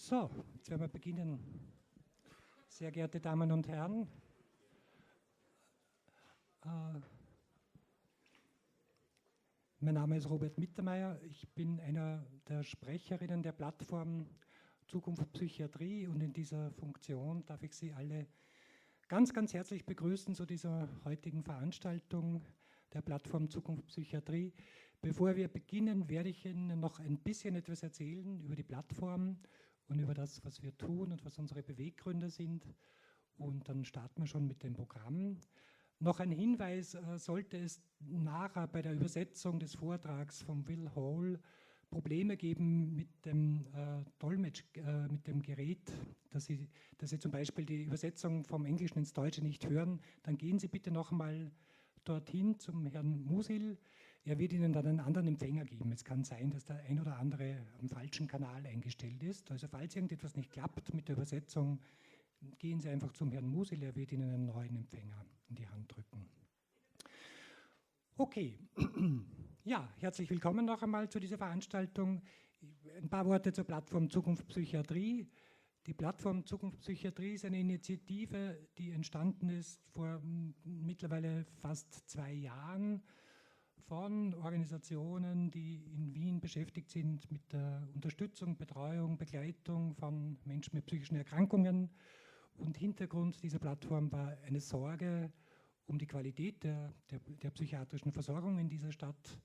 So, jetzt werden wir beginnen. Sehr geehrte Damen und Herren, mein Name ist Robert Mittermeier. Ich bin einer der Sprecherinnen der Plattform Zukunft Psychiatrie und in dieser Funktion darf ich Sie alle ganz, ganz herzlich begrüßen zu dieser heutigen Veranstaltung der Plattform Zukunft Psychiatrie. Bevor wir beginnen, werde ich Ihnen noch ein bisschen etwas erzählen über die Plattform und über das, was wir tun und was unsere Beweggründe sind. Und dann starten wir schon mit dem Programm. Noch ein Hinweis, sollte es nachher bei der Übersetzung des Vortrags von Will Hall Probleme geben mit dem Dolmetsch, mit dem Gerät, dass Sie zum Beispiel die Übersetzung vom Englischen ins Deutsche nicht hören, dann gehen Sie bitte noch einmal dorthin zum Herrn Musil. Er wird Ihnen dann einen anderen Empfänger geben. Es kann sein, dass der ein oder andere am falschen Kanal eingestellt ist. Also falls irgendetwas nicht klappt mit der Übersetzung, gehen Sie einfach zum Herrn Musil, er wird Ihnen einen neuen Empfänger in die Hand drücken. Okay, ja, herzlich willkommen noch einmal zu dieser Veranstaltung. Ein paar Worte zur Plattform Zukunft Psychiatrie. Die Plattform Zukunft Psychiatrie ist eine Initiative, die entstanden ist vor mittlerweile fast 2 Jahren von Organisationen, die in Wien beschäftigt sind mit der Unterstützung, Betreuung, Begleitung von Menschen mit psychischen Erkrankungen. Und Hintergrund dieser Plattform war eine Sorge um die Qualität der psychiatrischen Versorgung in dieser Stadt,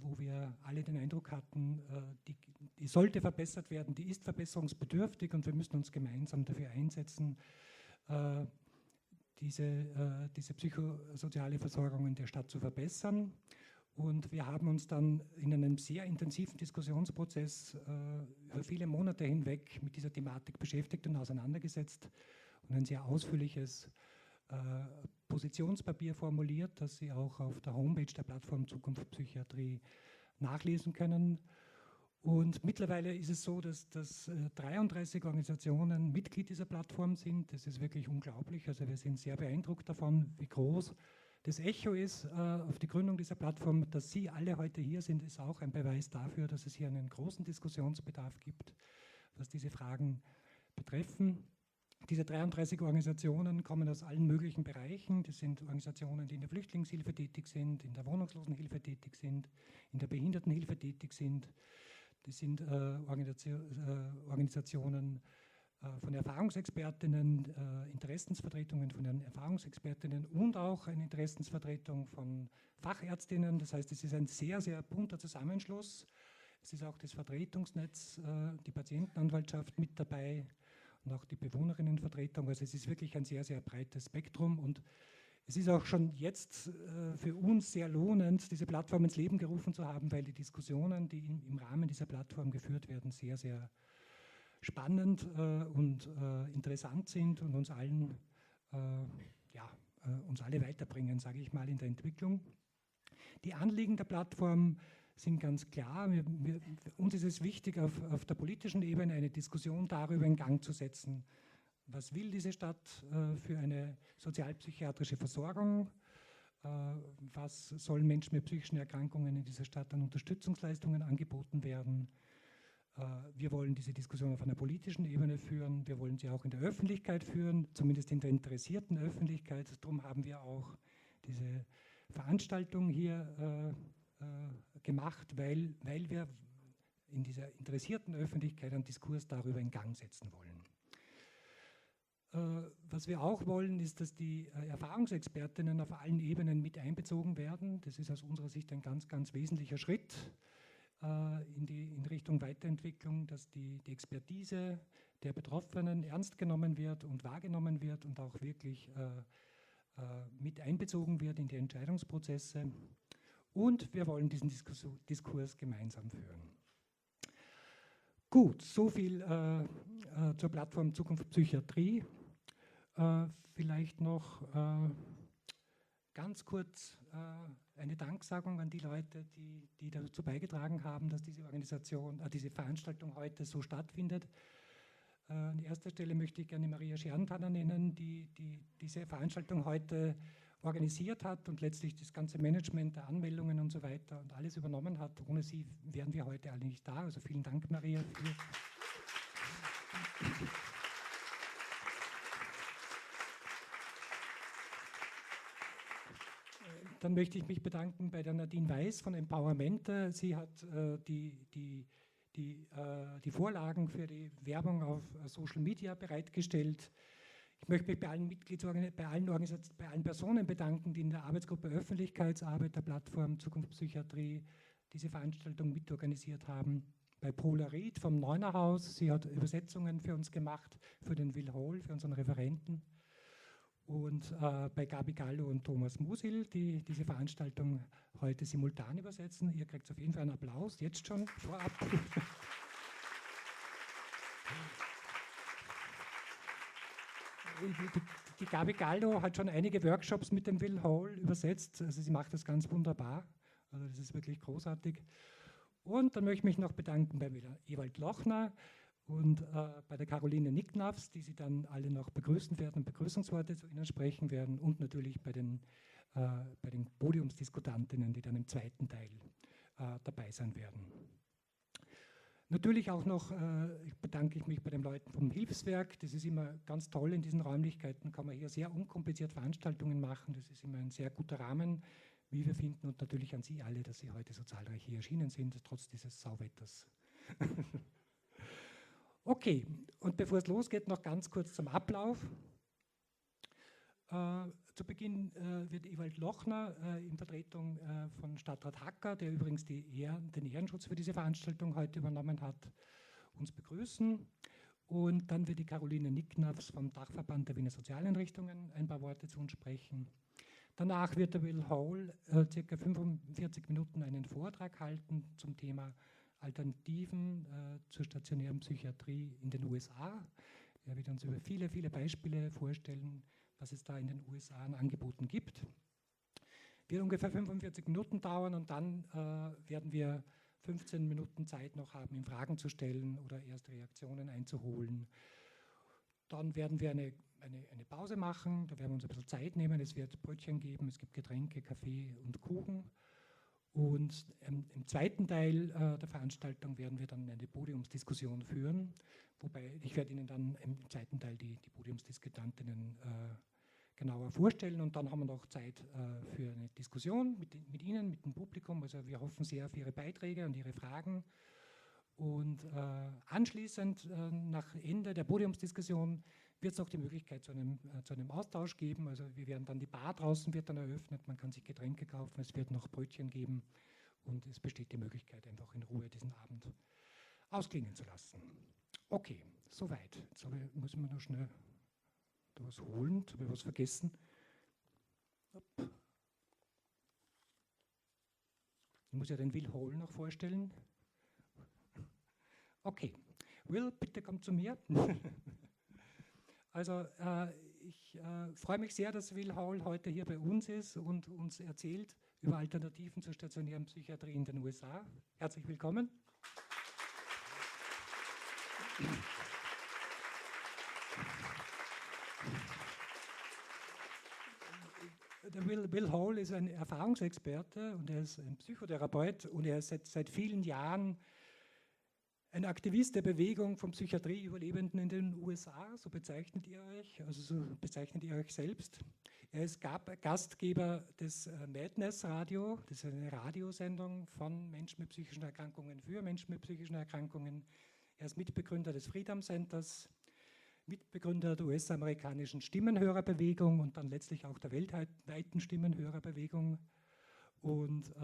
wo wir alle den Eindruck hatten, die sollte verbessert werden, die ist verbesserungsbedürftig und wir müssen uns gemeinsam dafür einsetzen, diese psychosoziale Versorgung in der Stadt zu verbessern. Und wir haben uns dann in einem sehr intensiven Diskussionsprozess über viele Monate hinweg mit dieser Thematik beschäftigt und auseinandergesetzt und ein sehr ausführliches Positionspapier formuliert, das Sie auch auf der Homepage der Plattform Zukunft Psychiatrie nachlesen können. Und mittlerweile ist es so, dass 33 Organisationen Mitglied dieser Plattform sind. Das ist wirklich unglaublich. Also wir sind sehr beeindruckt davon, wie groß das Echo ist auf die Gründung dieser Plattform. Dass Sie alle heute hier sind, ist auch ein Beweis dafür, dass es hier einen großen Diskussionsbedarf gibt, was diese Fragen betreffen. Diese 33 Organisationen kommen aus allen möglichen Bereichen. Das sind Organisationen, die in der Flüchtlingshilfe tätig sind, in der Wohnungslosenhilfe tätig sind, in der Behindertenhilfe tätig sind. Das sind Organisationen von Erfahrungsexpertinnen, Interessensvertretungen von den Erfahrungsexpertinnen und auch eine Interessensvertretung von Fachärztinnen. Das heißt, es ist ein sehr, sehr bunter Zusammenschluss. Es ist auch das Vertretungsnetz, die Patientenanwaltschaft mit dabei und auch die Bewohnerinnenvertretung. Also es ist wirklich ein sehr, sehr breites Spektrum und es ist auch schon jetzt für uns sehr lohnend, diese Plattform ins Leben gerufen zu haben, weil die Diskussionen, die im Rahmen dieser Plattform geführt werden, sehr, sehr spannend und interessant sind und uns alle weiterbringen, sage ich mal, in der Entwicklung. Die Anliegen der Plattform sind ganz klar. Uns ist es wichtig, auf der politischen Ebene eine Diskussion darüber in Gang zu setzen. Was will diese Stadt für eine sozialpsychiatrische Versorgung? Was sollen Menschen mit psychischen Erkrankungen in dieser Stadt an Unterstützungsleistungen angeboten werden? Wir wollen diese Diskussion auf einer politischen Ebene führen. Wir wollen sie auch in der Öffentlichkeit führen, zumindest in der interessierten Öffentlichkeit. Darum haben wir auch diese Veranstaltung hier gemacht, weil wir in dieser interessierten Öffentlichkeit einen Diskurs darüber in Gang setzen wollen. Was wir auch wollen, ist, dass die Erfahrungsexpertinnen auf allen Ebenen mit einbezogen werden. Das ist aus unserer Sicht ein ganz, ganz wesentlicher Schritt in Richtung Weiterentwicklung, dass die Expertise der Betroffenen ernst genommen wird und wahrgenommen wird und auch wirklich mit einbezogen wird in die Entscheidungsprozesse. Und wir wollen diesen Diskurs gemeinsam führen. Gut, soviel zur Plattform Zukunft Psychiatrie. Vielleicht noch ganz kurz eine Danksagung an die Leute, die dazu beigetragen haben, dass diese Veranstaltung heute so stattfindet. An erster Stelle möchte ich gerne Maria Scherntanner nennen, die diese Veranstaltung heute organisiert hat und letztlich das ganze Management der Anmeldungen und so weiter und alles übernommen hat. Ohne sie wären wir heute alle nicht da. Also vielen Dank, Maria. Dann möchte ich mich bedanken bei der Nadine Weiß von Empowerment. Sie hat die Vorlagen für die Werbung auf Social Media bereitgestellt. Ich möchte mich bei allen Personen bedanken, die in der Arbeitsgruppe Öffentlichkeitsarbeit der Plattform Zukunft Psychiatrie diese Veranstaltung mitorganisiert haben. Bei Paula Ried vom Neunerhaus, sie hat Übersetzungen für uns gemacht, für den Will Hall, für unseren Referenten. Und bei Gabi Gallo und Thomas Musil, die diese Veranstaltung heute simultan übersetzen. Ihr kriegt auf jeden Fall einen Applaus, jetzt schon vorab. Die Gabi Gallo hat schon einige Workshops mit dem Will Hall übersetzt, also sie macht das ganz wunderbar, also das ist wirklich großartig. Und dann möchte ich mich noch bedanken bei Ewald Lochner und bei der Caroline Nicknafs, die Sie dann alle noch begrüßen werden und Begrüßungsworte zu Ihnen sprechen werden und natürlich bei den Podiumsdiskutantinnen, die dann im zweiten Teil dabei sein werden. Natürlich auch noch bedanke ich mich bei den Leuten vom Hilfswerk. Das ist immer ganz toll, in diesen Räumlichkeiten kann man hier sehr unkompliziert Veranstaltungen machen. Das ist immer ein sehr guter Rahmen, wie wir finden. Und natürlich an Sie alle, dass Sie heute so zahlreich hier erschienen sind, trotz dieses Sauwetters. Okay, und bevor es losgeht, noch ganz kurz zum Ablauf. Zu Beginn wird Ewald Lochner in Vertretung von Stadtrat Hacker, der übrigens den Ehrenschutz für diese Veranstaltung heute übernommen hat, uns begrüßen. Und dann wird die Caroline Nicknafs vom Dachverband der Wiener Sozialeinrichtungen ein paar Worte zu uns sprechen. Danach wird der Will Hall ca. 45 Minuten einen Vortrag halten zum Thema Alternativen zur stationären Psychiatrie in den USA. Er wird uns über viele, viele Beispiele vorstellen, was es da in den USA an Angeboten gibt. Wird ungefähr 45 Minuten dauern und dann werden wir 15 Minuten Zeit noch haben, ihm Fragen zu stellen oder erste Reaktionen einzuholen. Dann werden wir eine Pause machen, da werden wir uns ein bisschen Zeit nehmen, es wird Brötchen geben, es gibt Getränke, Kaffee und Kuchen. Und im zweiten Teil der Veranstaltung werden wir dann eine Podiumsdiskussion führen, wobei ich werde Ihnen dann im zweiten Teil die Podiumsdiskutantinnen genauer vorstellen und dann haben wir noch Zeit für eine Diskussion mit Ihnen, mit dem Publikum. Also wir hoffen sehr auf Ihre Beiträge und Ihre Fragen. Und anschließend, nach Ende der Podiumsdiskussion, wird es noch die Möglichkeit zu einem Austausch geben. Also wir werden dann, die Bar draußen wird dann eröffnet, man kann sich Getränke kaufen, es wird noch Brötchen geben und es besteht die Möglichkeit, einfach in Ruhe diesen Abend ausklingen zu lassen. Okay, soweit. Jetzt müssen wir noch schnell da was holen, jetzt habe ich was vergessen. Ich muss ja den Will Hall noch vorstellen. Okay, Will, bitte komm zu mir. Also ich freue mich sehr, dass Will Hall heute hier bei uns ist und uns erzählt über Alternativen zur stationären Psychiatrie in den USA. Herzlich willkommen. Der Will Hall ist ein Erfahrungsexperte und er ist ein Psychotherapeut und er ist seit vielen Jahren ein Aktivist der Bewegung von Psychiatrieüberlebenden in den USA, so bezeichnet ihr euch, also so bezeichnet ihr euch selbst. Er ist Gastgeber des Madness Radio, das ist eine Radiosendung von Menschen mit psychischen Erkrankungen für Menschen mit psychischen Erkrankungen. Er ist Mitbegründer des Freedom Centers, Mitbegründer der US-amerikanischen Stimmenhörerbewegung und dann letztlich auch der weltweiten Stimmenhörerbewegung. Und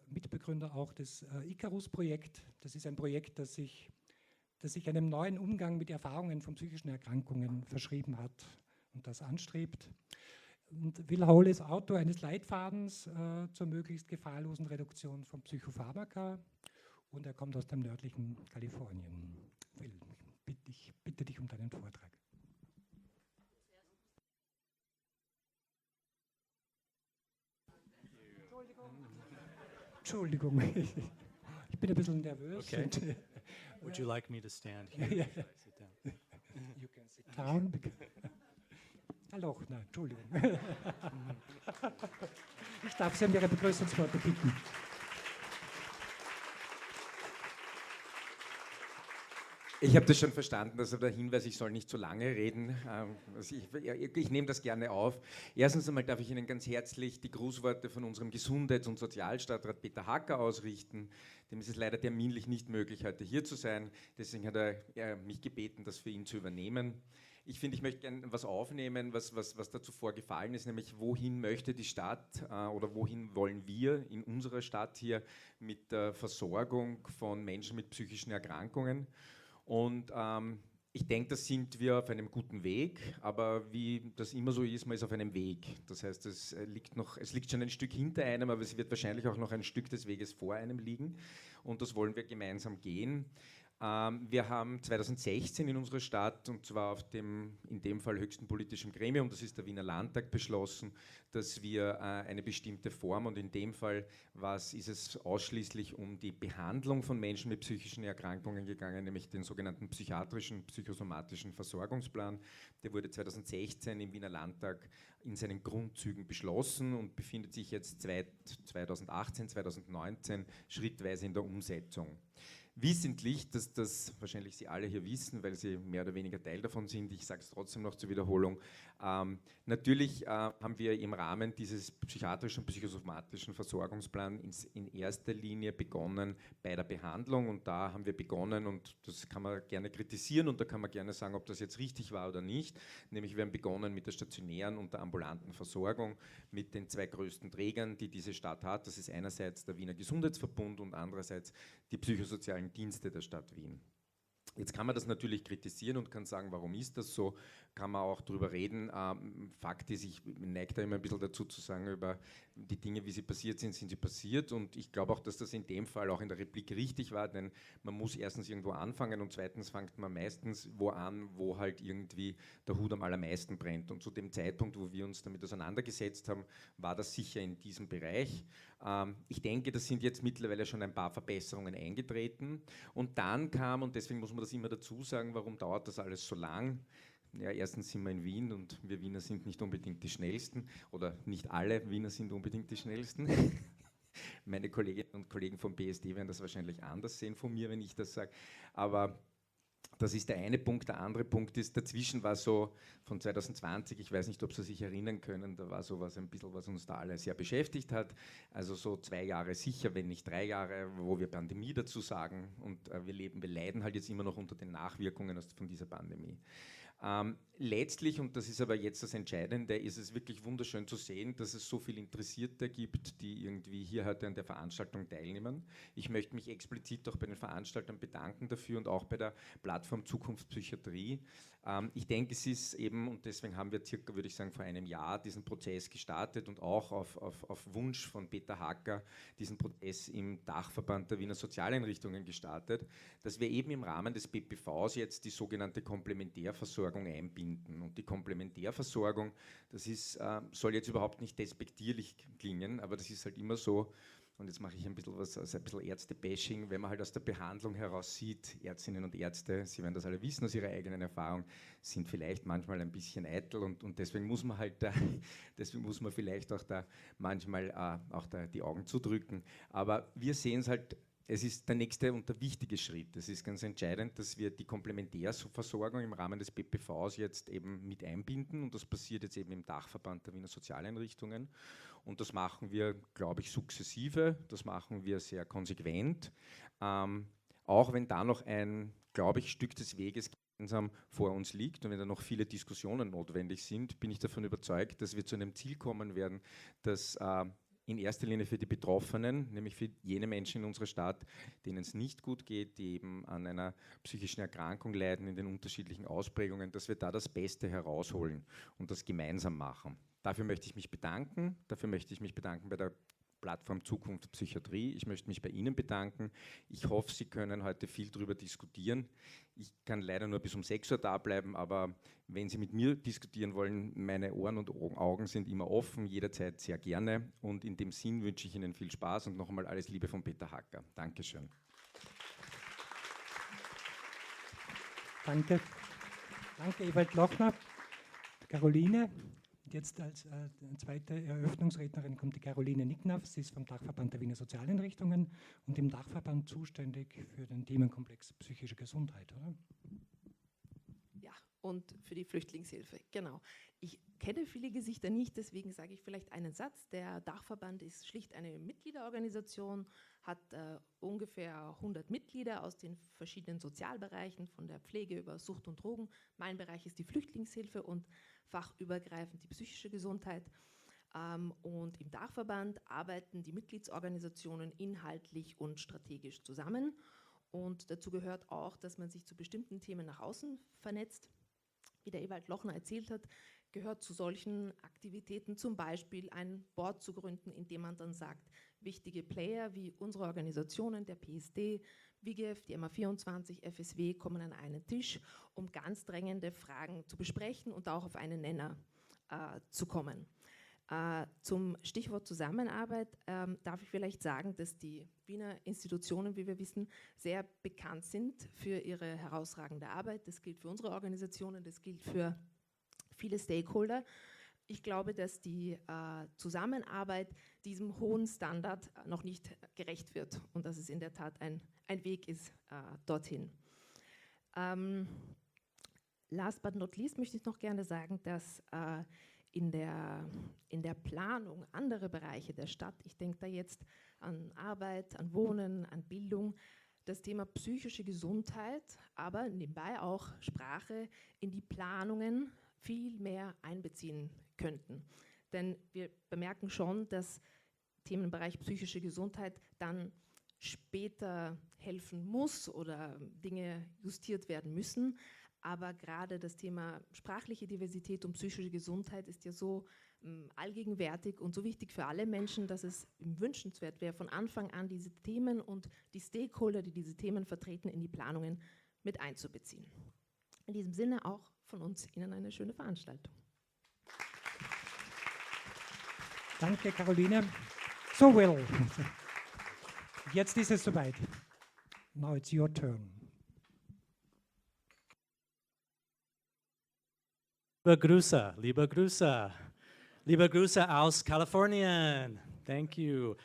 Mitbegründer auch des Icarus-Projekt. Das ist ein Projekt, das sich einem neuen Umgang mit Erfahrungen von psychischen Erkrankungen verschrieben hat und das anstrebt. Und Will Hall ist Autor eines Leitfadens zur möglichst gefahrlosen Reduktion von Psychopharmaka und er kommt aus dem nördlichen Kalifornien. Will, ich bitte dich um deinen Vortrag. Entschuldigung, ich bin ein bisschen nervös. Okay. Would you like me to stand here? Yeah. Should I sit down? You can sit down. Herr Lochner, Entschuldigung. Ich darf Sie um Ihre Begrüßungsworte bitten. Ich habe das schon verstanden, also der Hinweis, ich soll nicht zu lange reden. Also ich nehme das gerne auf. Erstens einmal darf ich Ihnen ganz herzlich die Grußworte von unserem Gesundheits- und Sozialstadtrat Peter Hacker ausrichten. Dem ist es leider terminlich nicht möglich, heute hier zu sein. Deswegen hat er mich gebeten, das für ihn zu übernehmen. Ich finde, ich möchte gerne was aufnehmen, was dazu vorgefallen ist, nämlich wohin möchte die Stadt oder wohin wollen wir in unserer Stadt hier mit der Versorgung von Menschen mit psychischen Erkrankungen. Und ich denke, da sind wir auf einem guten Weg, aber wie das immer so ist, man ist auf einem Weg. Das heißt, es liegt schon ein Stück hinter einem, aber es wird wahrscheinlich auch noch ein Stück des Weges vor einem liegen und das wollen wir gemeinsam gehen. Wir haben 2016 in unserer Stadt, und zwar auf dem in dem Fall höchsten politischen Gremium, das ist der Wiener Landtag, beschlossen, dass wir eine bestimmte Form, und in dem Fall ist es ausschließlich um die Behandlung von Menschen mit psychischen Erkrankungen gegangen, nämlich den sogenannten psychiatrischen, psychosomatischen Versorgungsplan. Der wurde 2016 im Wiener Landtag in seinen Grundzügen beschlossen und befindet sich jetzt 2018, 2019 schrittweise in der Umsetzung. Wissentlich, dass das wahrscheinlich Sie alle hier wissen, weil Sie mehr oder weniger Teil davon sind, ich sage es trotzdem noch zur Wiederholung, natürlich haben wir im Rahmen dieses psychiatrischen und psychosomatischen Versorgungsplans in erster Linie begonnen bei der Behandlung, und da haben wir begonnen, und das kann man gerne kritisieren und da kann man gerne sagen, ob das jetzt richtig war oder nicht, nämlich wir haben begonnen mit der stationären und der ambulanten Versorgung mit den zwei größten Trägern, die diese Stadt hat. Das ist einerseits der Wiener Gesundheitsverbund und andererseits die psychosozialen Dienste der Stadt Wien. Jetzt kann man das natürlich kritisieren und kann sagen, warum ist das so? Kann man auch darüber reden. Fakt ist, ich neige da immer ein bisschen dazu zu sagen, über die Dinge, wie sie passiert sind, sind sie passiert. Und ich glaube auch, dass das in dem Fall auch in der Replik richtig war, denn man muss erstens irgendwo anfangen und zweitens fängt man meistens wo an, wo halt irgendwie der Hut am allermeisten brennt. Und zu dem Zeitpunkt, wo wir uns damit auseinandergesetzt haben, war das sicher in diesem Bereich. Ich denke, da sind jetzt mittlerweile schon ein paar Verbesserungen eingetreten. Und dann kam, und deswegen muss man das immer dazu sagen, warum dauert das alles so lang? Ja, erstens sind wir in Wien und wir Wiener sind nicht unbedingt die Schnellsten oder nicht alle Wiener sind unbedingt die Schnellsten. Meine Kolleginnen und Kollegen vom BSD werden das wahrscheinlich anders sehen von mir, wenn ich das sage. Aber das ist der eine Punkt. Der andere Punkt ist, dazwischen war so von 2020, ich weiß nicht, ob Sie sich erinnern können, da war sowas ein bisschen, was uns da alle sehr beschäftigt hat. Also so 2 Jahre sicher, wenn nicht 3 Jahre, wo wir Pandemie dazu sagen. Und wir leiden halt jetzt immer noch unter den Nachwirkungen von dieser Pandemie. Letztlich, und das ist aber jetzt das Entscheidende, ist es wirklich wunderschön zu sehen, dass es so viele Interessierte gibt, die irgendwie hier heute an der Veranstaltung teilnehmen. Ich möchte mich explizit auch bei den Veranstaltern bedanken dafür und auch bei der Plattform Zukunft Psychiatrie. Ich denke, es ist eben, und deswegen haben wir circa, würde ich sagen, vor einem Jahr diesen Prozess gestartet und auch auf Wunsch von Peter Hacker diesen Prozess im Dachverband der Wiener Sozialeinrichtungen gestartet, dass wir eben im Rahmen des BPVs jetzt die sogenannte Komplementärversorgung einbinden. Und die Komplementärversorgung, das soll jetzt überhaupt nicht despektierlich klingen, aber das ist halt immer so. Und jetzt mache ich ein bisschen Ärzte-Bashing, wenn man halt aus der Behandlung heraus sieht, Ärztinnen und Ärzte, Sie werden das alle wissen aus Ihrer eigenen Erfahrung, sind vielleicht manchmal ein bisschen eitel und deswegen muss man halt deswegen muss man vielleicht auch da manchmal auch da die Augen zudrücken. Aber wir sehen es halt, es ist der nächste und der wichtige Schritt. Es ist ganz entscheidend, dass wir die Komplementärversorgung im Rahmen des BPVs jetzt eben mit einbinden und das passiert jetzt eben im Dachverband der Wiener Sozialeinrichtungen. Und das machen wir, glaube ich, sukzessive, das machen wir sehr konsequent, auch wenn da noch ein, glaube ich, Stück des Weges gemeinsam vor uns liegt und wenn da noch viele Diskussionen notwendig sind, bin ich davon überzeugt, dass wir zu einem Ziel kommen werden, das in erster Linie für die Betroffenen, nämlich für jene Menschen in unserer Stadt, denen es nicht gut geht, die eben an einer psychischen Erkrankung leiden, in den unterschiedlichen Ausprägungen, dass wir da das Beste herausholen und das gemeinsam machen. Dafür möchte ich mich bedanken. Dafür möchte ich mich bedanken bei der Plattform Zukunft Psychiatrie. Ich möchte mich bei Ihnen bedanken. Ich hoffe, Sie können heute viel darüber diskutieren. Ich kann leider nur bis um 6 Uhr da bleiben, aber wenn Sie mit mir diskutieren wollen, meine Ohren und Augen sind immer offen, jederzeit sehr gerne. Und in dem Sinn wünsche ich Ihnen viel Spaß und noch einmal alles Liebe von Peter Hacker. Dankeschön. Danke. Danke, Ewald Lochner, Caroline. Jetzt als zweite Eröffnungsrednerin kommt die Caroline Nicknaff. Sie ist vom Dachverband der Wiener Sozialeinrichtungen und im Dachverband zuständig für den Themenkomplex psychische Gesundheit, oder? Ja, und für die Flüchtlingshilfe, genau. Ich kenne viele Gesichter nicht, deswegen sage ich vielleicht einen Satz. Der Dachverband ist schlicht eine Mitgliederorganisation, hat ungefähr 100 Mitglieder aus den verschiedenen Sozialbereichen, von der Pflege über Sucht und Drogen. Mein Bereich ist die Flüchtlingshilfe und fachübergreifend die psychische Gesundheit. Und im Dachverband arbeiten die Mitgliedsorganisationen inhaltlich und strategisch zusammen. Und dazu gehört auch, dass man sich zu bestimmten Themen nach außen vernetzt. Wie der Ewald Lochner erzählt hat, gehört zu solchen Aktivitäten zum Beispiel ein Board zu gründen, in dem man dann sagt, wichtige Player wie unsere Organisationen, der PSD, WIGEF, die MA24, FSW kommen an einen Tisch, um ganz drängende Fragen zu besprechen und auch auf einen Nenner zu kommen. Zum Stichwort Zusammenarbeit darf ich vielleicht sagen, dass die Wiener Institutionen, wie wir wissen, sehr bekannt sind für ihre herausragende Arbeit. Das gilt für unsere Organisationen, das gilt für viele Stakeholder. Ich glaube, dass die Zusammenarbeit diesem hohen Standard noch nicht gerecht wird und dass es in der Tat ein Weg ist dorthin. Last but not least möchte ich noch gerne sagen, dass in der Planung andere Bereiche der Stadt, ich denke da jetzt an Arbeit, an Wohnen, an Bildung, das Thema psychische Gesundheit, aber nebenbei auch Sprache in die Planungen viel mehr einbeziehen könnten. Denn wir bemerken schon, dass Themenbereich psychische Gesundheit dann später helfen muss oder Dinge justiert werden müssen. Aber gerade das Thema sprachliche Diversität und psychische Gesundheit ist ja so allgegenwärtig und so wichtig für alle Menschen, dass es wünschenswert wäre, von Anfang an diese Themen und die Stakeholder, die diese Themen vertreten, in die Planungen mit einzubeziehen. In diesem Sinne auch von uns Ihnen eine schöne Veranstaltung. Danke, Caroline. So, Will. Jetzt ist es soweit. Now it's your turn. Liebe Grüße aus Kalifornien. Thank you.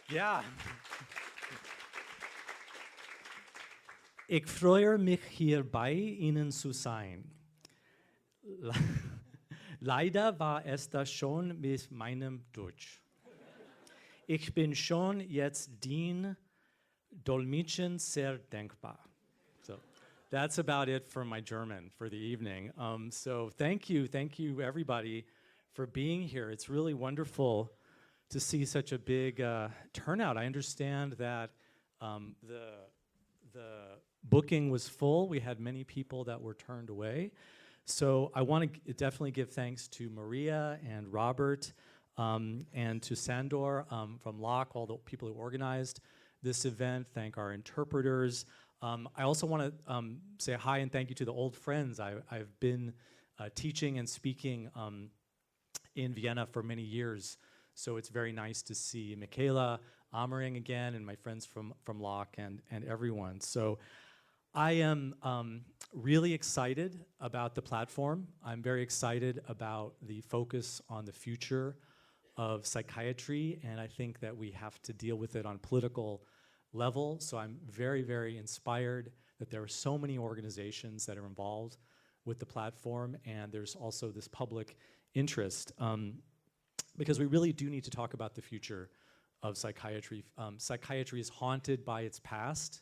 Ja. Ich freue mich hier bei Ihnen zu sein. Leider war es das schon mit meinem Deutsch. Ich bin schon jetzt den Dolmetschen sehr dankbar. So. That's about it for my German for the evening. So thank you everybody for being here. It's really wonderful to see such a big turnout. I understand that the booking was full. We had many people that were turned away. So I want to definitely give thanks to Maria and Robert and to Sandor from Locke, all the people who organized this event. Thank our interpreters. I also want to say hi and thank you to the old friends. I've been teaching and speaking in Vienna for many years, so it's very nice to see Michaela Amering again and my friends from Locke and everyone. So I am really excited about the platform. I'm very excited about the focus on the future of psychiatry, and I think that we have to deal with it on political level. So I'm very, very inspired that there are so many organizations that are involved with the platform, and there's also this public interest because we really do need to talk about the future of psychiatry. Psychiatry is haunted by its past,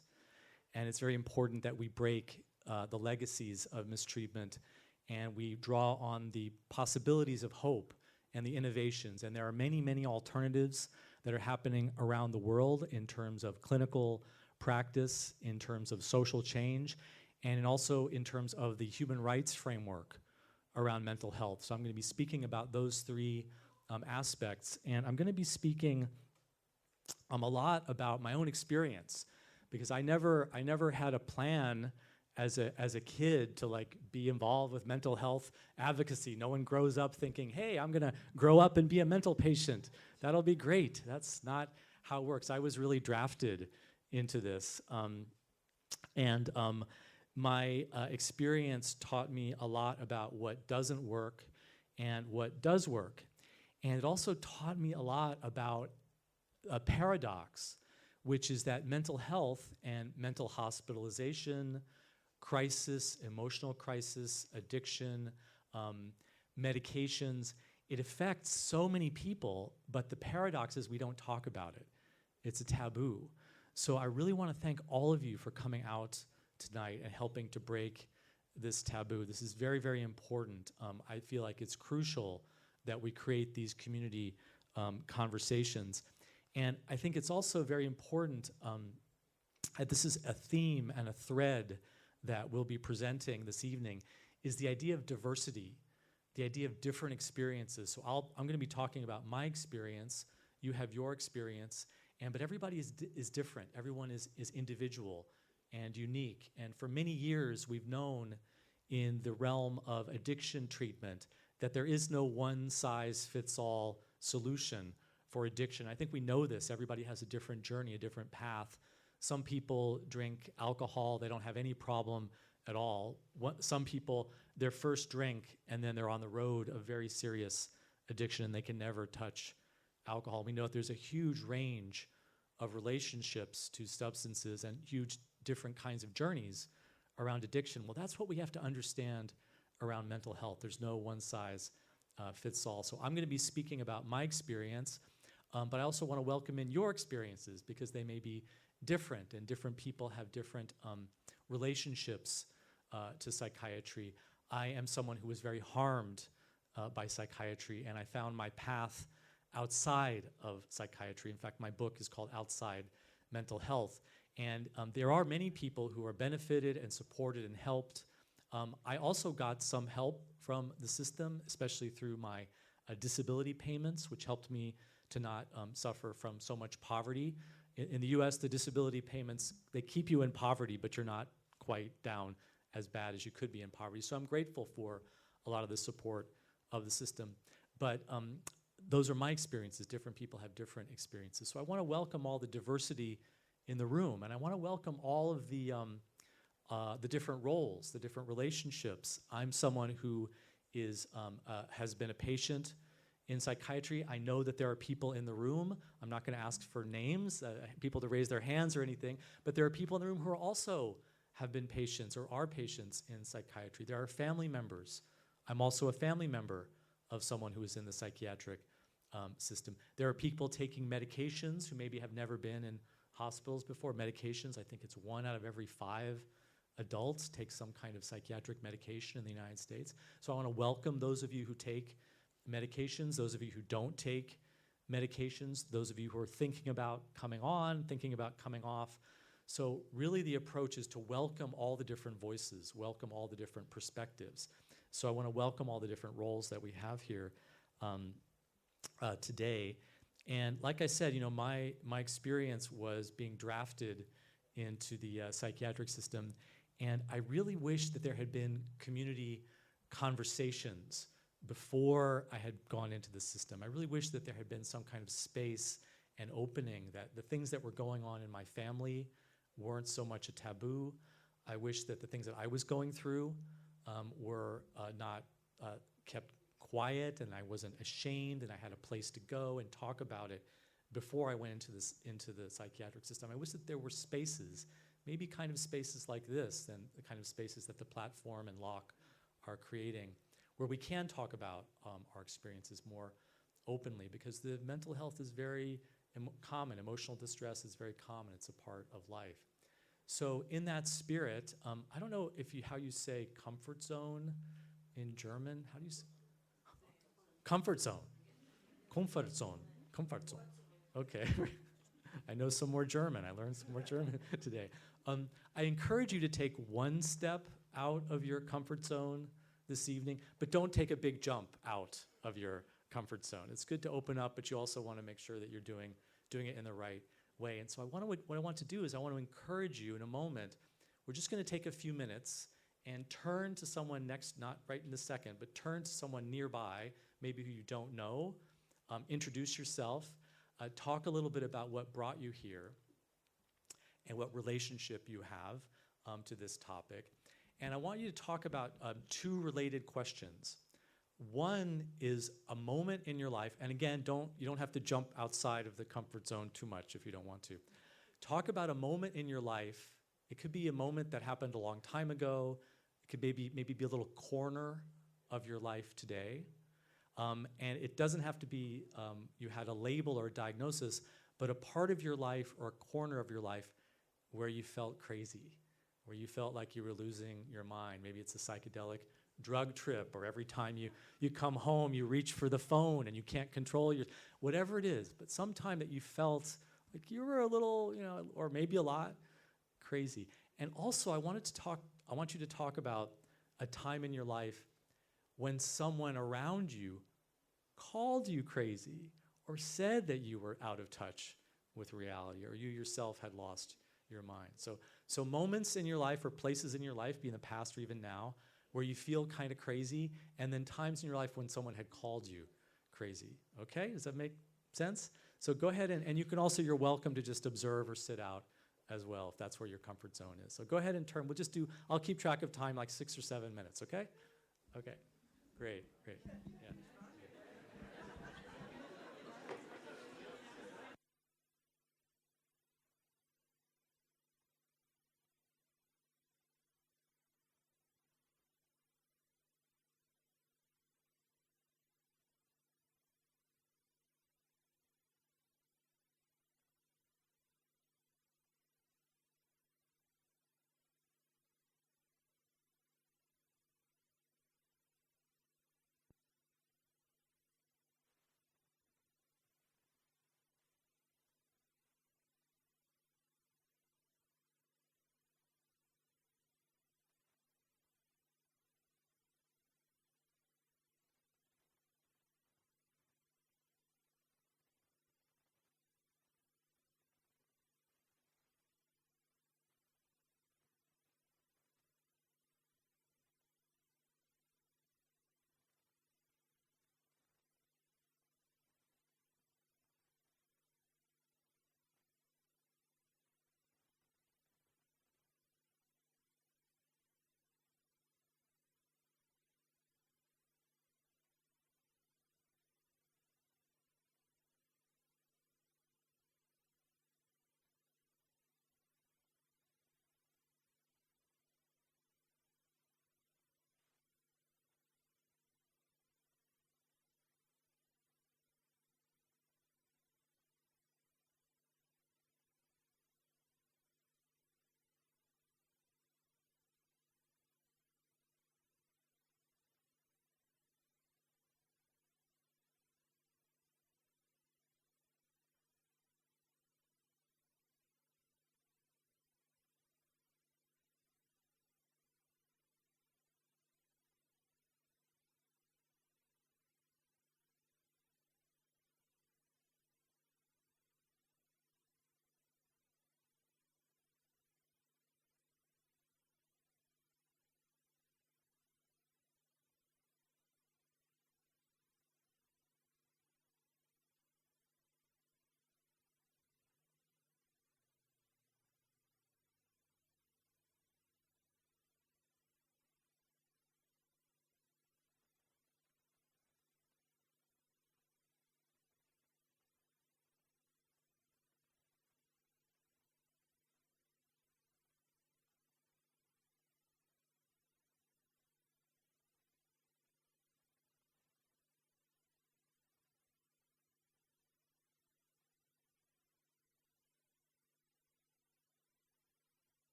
and it's very important that we break the legacies of mistreatment and we draw on the possibilities of hope and the innovations. And there are many, many alternatives that are happening around the world in terms of clinical practice, in terms of social change, and also in terms of the human rights framework around mental health. So I'm going to be speaking about those three aspects, and I'm going to be speaking a lot about my own experience, because I never had a plan as a kid to like be involved with mental health advocacy. No one grows up thinking, hey, I'm gonna grow up and be a mental patient. That'll be great. That's not how it works. I was really drafted into this. My experience taught me a lot about what doesn't work and what does work. And it also taught me a lot about a paradox, which is that mental health and mental hospitalization, crisis, emotional crisis, addiction, medications, it affects so many people, but the paradox is we don't talk about it. It's a taboo. So I really want to thank all of you for coming out tonight and helping to break this taboo. This is very, very important. I feel like it's crucial that we create these community conversations. And I think it's also very important, this is a theme and a thread that we'll be presenting this evening, is the idea of diversity, the idea of different experiences. So I'm going to be talking about my experience, you have your experience, but everybody is different. Everyone is individual and unique. And for many years, we've known in the realm of addiction treatment that there is no one-size-fits-all solution for addiction. I think we know this. Everybody has a different journey, a different path. Some people drink alcohol, they don't have any problem at all. Some people, their first drink, and then they're on the road of very serious addiction, and they can never touch alcohol. We know that there's a huge range of relationships to substances and huge different kinds of journeys around addiction. Well, that's what we have to understand around mental health. There's no one size fits all. So I'm going to be speaking about my experience, but I also want to welcome in your experiences because they may be different, and different people have different relationships to psychiatry. I am someone who was very harmed by psychiatry, and I found my path outside of psychiatry. In fact, my book is called Outside Mental Health. And there are many people who are benefited and supported and helped. I also got some help from the system, especially through my disability payments, which helped me to not suffer from so much poverty. In the US, the disability payments, they keep you in poverty, but you're not quite down as bad as you could be in poverty. So I'm grateful for a lot of the support of the system. But those are my experiences. Different people have different experiences. So I want to welcome all the diversity in the room, and I want to welcome all of the different roles, the different relationships. I'm someone who has been a patient in psychiatry. I know that there are people in the room. I'm not going to ask for names, people to raise their hands or anything, but there are people in the room who are also have been patients or are patients in psychiatry. There are family members. I'm also a family member of someone who is in the psychiatric system. There are people taking medications who maybe have never been in hospitals before. Medications, I think it's 1 out of every 5 adults take some kind of psychiatric medication in the United States. So I want to welcome those of you who take medications, those of you who don't take medications, those of you who are thinking about coming on, thinking about coming off. So really the approach is to welcome all the different voices, welcome all the different perspectives. So I want to welcome all the different roles that we have here today. And like I said, my experience was being drafted into the psychiatric system, and I really wish that there had been community conversations before I had gone into the system. I really wish that there had been some kind of space and opening, that the things that were going on in my family weren't so much a taboo. I wish that the things that I was going through were not kept quiet, and I wasn't ashamed, and I had a place to go and talk about it before I went into the psychiatric system. I wish that there were spaces, maybe kind of spaces like this, and the kind of spaces that the platform and Locke are creating, where we can talk about our experiences more openly, because the mental health is very common. Emotional distress is very common. It's a part of life. So in that spirit, I don't know how you say comfort zone in German. How do you say? Comfort zone. Comfort zone. Comfort zone. Okay. I know some more German. I learned some more German today. I encourage you to take one step out of your comfort zone this evening, but don't take a big jump out of your comfort zone. It's good to open up, but you also want to make sure that you're doing it in the right way. And so what I want to do is I want to encourage you in a moment. We're just going to take a few minutes and turn to someone next, not right in the second, but turn to someone nearby, maybe who you don't know. Introduce yourself. Talk a little bit about what brought you here and what relationship you have to this topic. And I want you to talk about 2 related questions. One is a moment in your life, and again, you don't have to jump outside of the comfort zone too much if you don't want to. Talk about a moment in your life. It could be a moment that happened a long time ago. It could maybe be a little corner of your life today. And it doesn't have to be you had a label or a diagnosis, but a part of your life or a corner of your life where you felt crazy, where you felt like you were losing your mind. Maybe it's a psychedelic drug trip, or every time you come home, you reach for the phone and you can't control whatever it is. But sometime that you felt like you were a little, or maybe a lot crazy. And also, I want you to talk about a time in your life when someone around you called you crazy or said that you were out of touch with reality, or you yourself had lost your mind. So moments in your life or places in your life, be in the past or even now, where you feel kind of crazy, and then times in your life when someone had called you crazy. Okay, does that make sense? So go ahead and you can also, you're welcome to just observe or sit out as well if that's where your comfort zone is. So go ahead and turn, I'll keep track of time, like 6 or 7 minutes, okay? Okay, great. Yeah.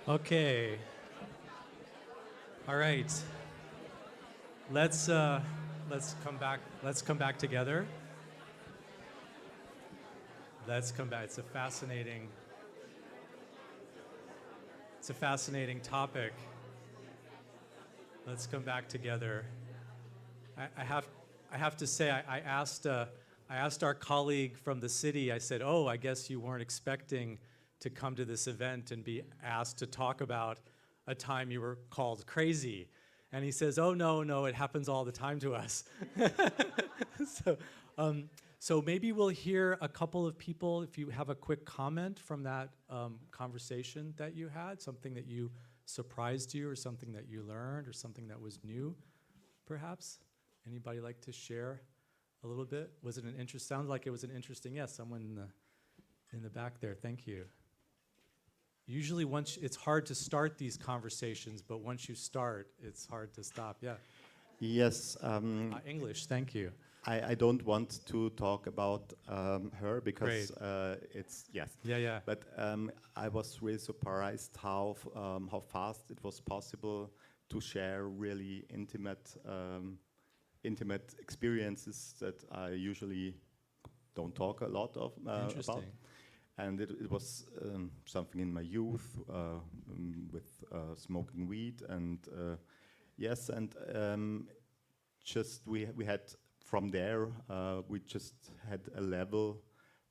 Okay. All right. Let's come back. Let's come back together. Let's come back. It's a fascinating topic. Let's come back together. I have to say, I asked our colleague from the city. I said, "Oh, I guess you weren't expecting to come to this event and be asked to talk about a time you were called crazy." And he says, "Oh, no, it happens all the time to us." So maybe we'll hear a couple of people, if you have a quick comment from that conversation that you had, something that you surprised you or something that you learned or something that was new, perhaps. Anybody like to share a little bit? Was it an interest? Sounds like it was an interesting. Yes, someone in the back there. Thank you. Usually, it's hard to start these conversations, but once you start, it's hard to stop. Yeah. Yes. English. Thank you. I don't want to talk about her because it's yes. Yeah. But I was really surprised how fast it was possible to share really intimate experiences that I usually don't talk a lot of Interesting. about. And it was something in my youth with smoking weed and yes, and just we had from there we just had a level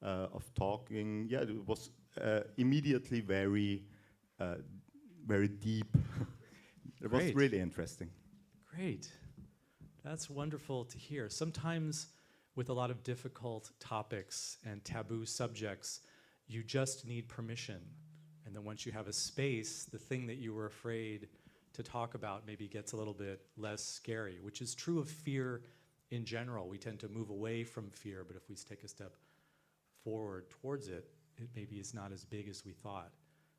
of talking. Yeah, it was immediately very deep. It was really interesting. Great. That's wonderful to hear. Sometimes with a lot of difficult topics and taboo subjects, you just need permission. And then once you have a space, the thing that you were afraid to talk about maybe gets a little bit less scary, which is true of fear in general. We tend to move away from fear, but if we take a step forward towards it, it maybe is not as big as we thought.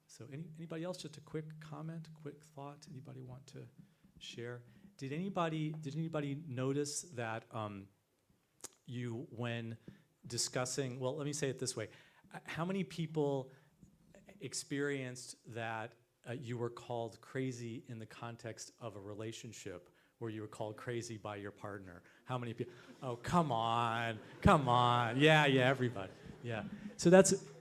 So anybody else, just a quick comment, quick thought? Anybody want to share? Did anybody notice that you, when discussing, well, let me say it this way. How many people experienced that you were called crazy in the context of a relationship where you were called crazy by your partner? How many people? Oh, come on. Yeah, everybody. Yeah. So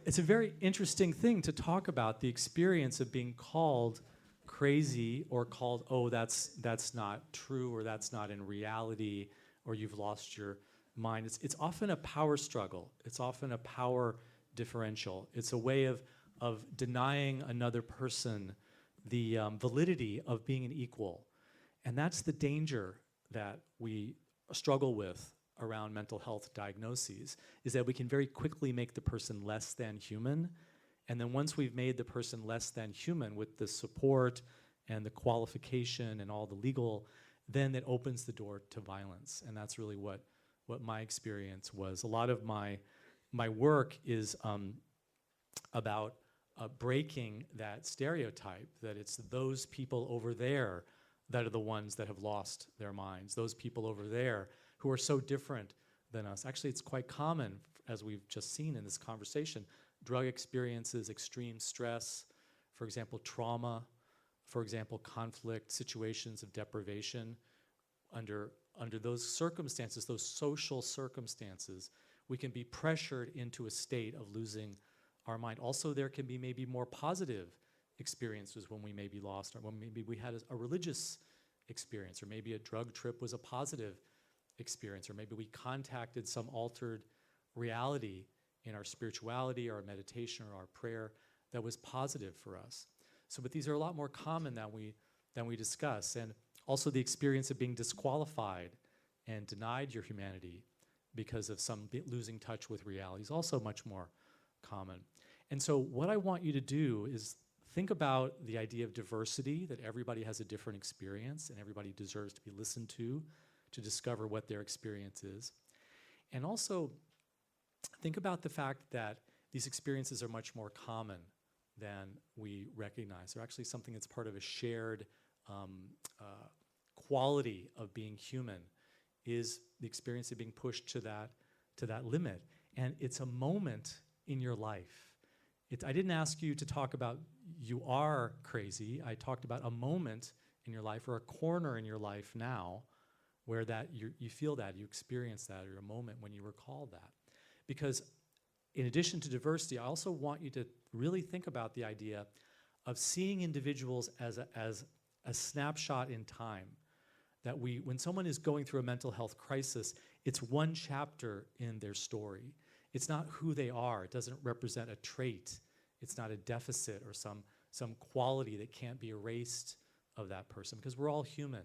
it's a very interesting thing to talk about, the experience of being called crazy or called, oh, that's not true, or that's not in reality, or you've lost your mind. It's often a power struggle. It's often a power differential. It's a way of denying another person the validity of being an equal. And that's the danger that we struggle with around mental health diagnoses, is that we can very quickly make the person less than human. And then once we've made the person less than human with the support and the qualification and all the legal, then it opens the door to violence. And that's really what my experience was. A lot of my work is about breaking that stereotype, that it's those people over there that are the ones that have lost their minds, those people over there who are so different than us. Actually, it's quite common, as we've just seen in this conversation, drug experiences, extreme stress, for example, trauma, for example, conflict, situations of deprivation. Under those circumstances, those social circumstances, we can be pressured into a state of losing our mind. Also, there can be maybe more positive experiences when we may be lost, or when maybe we had a religious experience, or maybe a drug trip was a positive experience, or maybe we contacted some altered reality in our spirituality or our meditation or our prayer that was positive for us. So, but these are a lot more common than we discuss. And also the experience of being disqualified and denied your humanity because of some losing touch with reality is also much more common. And so what I want you to do is think about the idea of diversity, that everybody has a different experience and everybody deserves to be listened to discover what their experience is. And also think about the fact that these experiences are much more common than we recognize. They're actually something that's part of a shared quality of being human, is the experience of being pushed to that limit. And it's a moment in your life. I didn't ask you to talk about you are crazy. I talked about a moment in your life or a corner in your life now where that you feel that, you experience that, or a moment when you recall that. Because in addition to diversity, I also want you to really think about the idea of seeing individuals as a snapshot in time. That when someone is going through a mental health crisis, it's one chapter in their story. It's not who they are. It doesn't represent a trait. It's not a deficit or some quality that can't be erased of that person, because we're all human.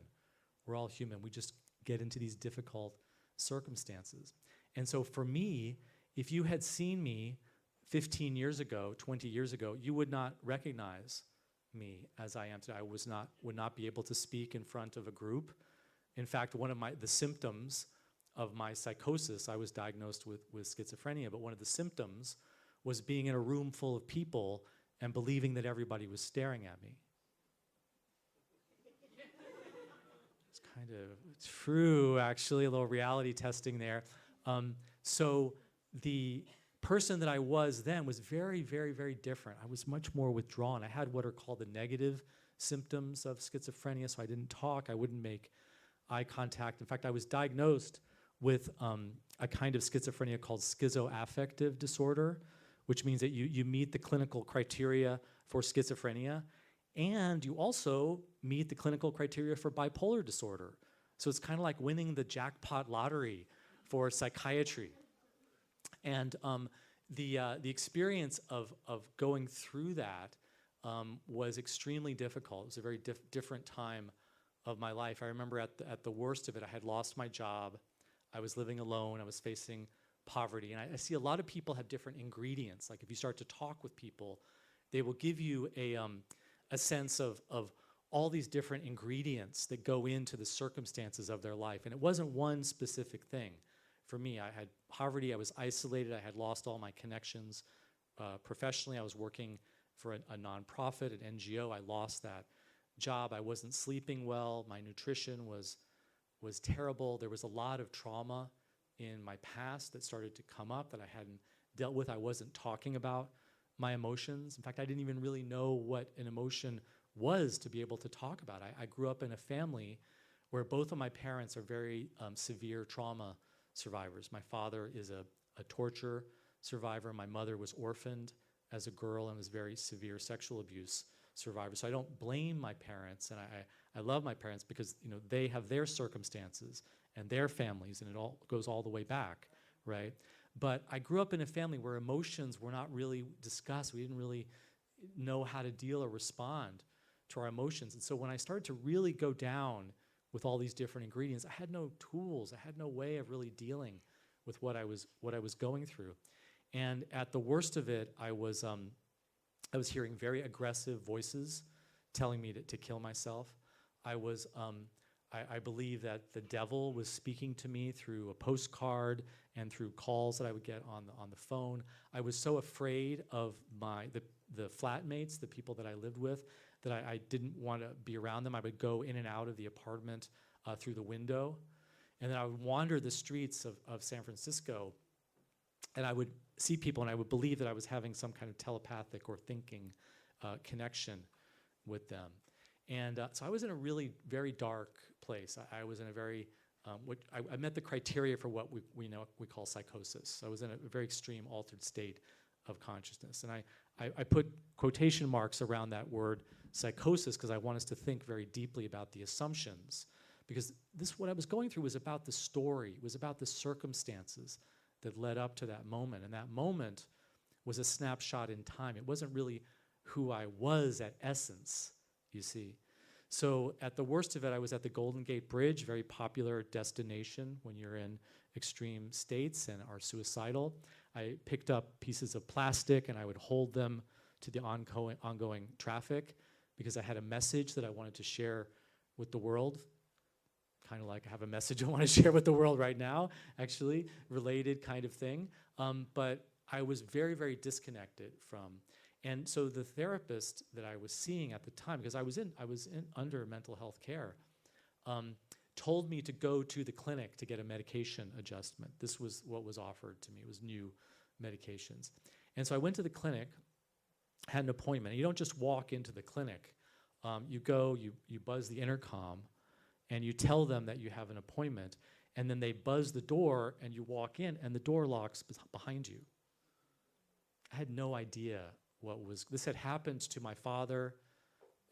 We're all human. We just get into these difficult circumstances. And so for me, if you had seen me 15 years ago, 20 years ago, you would not recognize me as I am today. I would not be able to speak in front of a group. In fact, one of the symptoms of my psychosis, I was diagnosed with schizophrenia, but one of the symptoms was being in a room full of people and believing that everybody was staring at me. It's kind of true, actually, a little reality testing there. So the person that I was then was very, very, very different. I was much more withdrawn. I had what are called the negative symptoms of schizophrenia, so I didn't talk, I wouldn't make eye contact. In fact, I was diagnosed with a kind of schizophrenia called schizoaffective disorder, which means that you meet the clinical criteria for schizophrenia, and you also meet the clinical criteria for bipolar disorder. So it's kind of like winning the jackpot lottery for psychiatry. And the experience of going through that was extremely difficult. It was a very different time of my life. I remember at the worst of it, I had lost my job. I was living alone. I was facing poverty. And I see a lot of people have different ingredients. Like if you start to talk with people, they will give you a sense of all these different ingredients that go into the circumstances of their life. And it wasn't one specific thing. For me, I had poverty, I was isolated, I had lost all my connections. Professionally, I was working for a nonprofit, an NGO. I lost that job. I wasn't sleeping well. My nutrition was terrible. There was a lot of trauma in my past that started to come up that I hadn't dealt with. I wasn't talking about my emotions. In fact, I didn't even really know what an emotion was to be able to talk about. I grew up in a family where both of my parents are very severe trauma survivors. My father is a torture survivor. My mother was orphaned as a girl and was very severe sexual abuse survivor. So I don't blame my parents, and I love my parents because they have their circumstances and their families, and it all goes all the way back, right? But I grew up in a family where emotions were not really discussed. We didn't really know how to deal or respond to our emotions. And so when I started to really go down with all these different ingredients, I had no tools. I had no way of really dealing with what I was going through. And at the worst of it, I was hearing very aggressive voices telling me to kill myself. I believe that the devil was speaking to me through a postcard and through calls that I would get on the phone. I was so afraid of the flatmates, the people that I lived with, that I didn't want to be around them. I would go in and out of the apartment through the window. And then I would wander the streets of San Francisco, and I would see people, and I would believe that I was having some kind of telepathic or thinking connection with them. And so I was in a really very dark place. I was in a very, I met the criteria for what we call psychosis. So I was in a very extreme altered state of consciousness. And I put quotation marks around that word psychosis because I want us to think very deeply about the assumptions. Because what I was going through was about the story, it was about the circumstances that led up to that moment. And that moment was a snapshot in time. It wasn't really who I was at essence, you see. So at the worst of it, I was at the Golden Gate Bridge, very popular destination when you're in extreme states and are suicidal. I picked up pieces of plastic and I would hold them to the ongoing traffic because I had a message that I wanted to share with the world. Kind of like I have a message I want to share with the world right now, actually, related kind of thing. But I was very, very disconnected from. And so the therapist that I was seeing at the time, because I was under mental health care, told me to go to the clinic to get a medication adjustment. This was what was offered to me. It was new medications. And so I went to the clinic, had an appointment. You don't just walk into the clinic. You go, you buzz the intercom, and you tell them that you have an appointment, and then they buzz the door, and you walk in, and the door locks behind you. I had no idea this had happened to my father.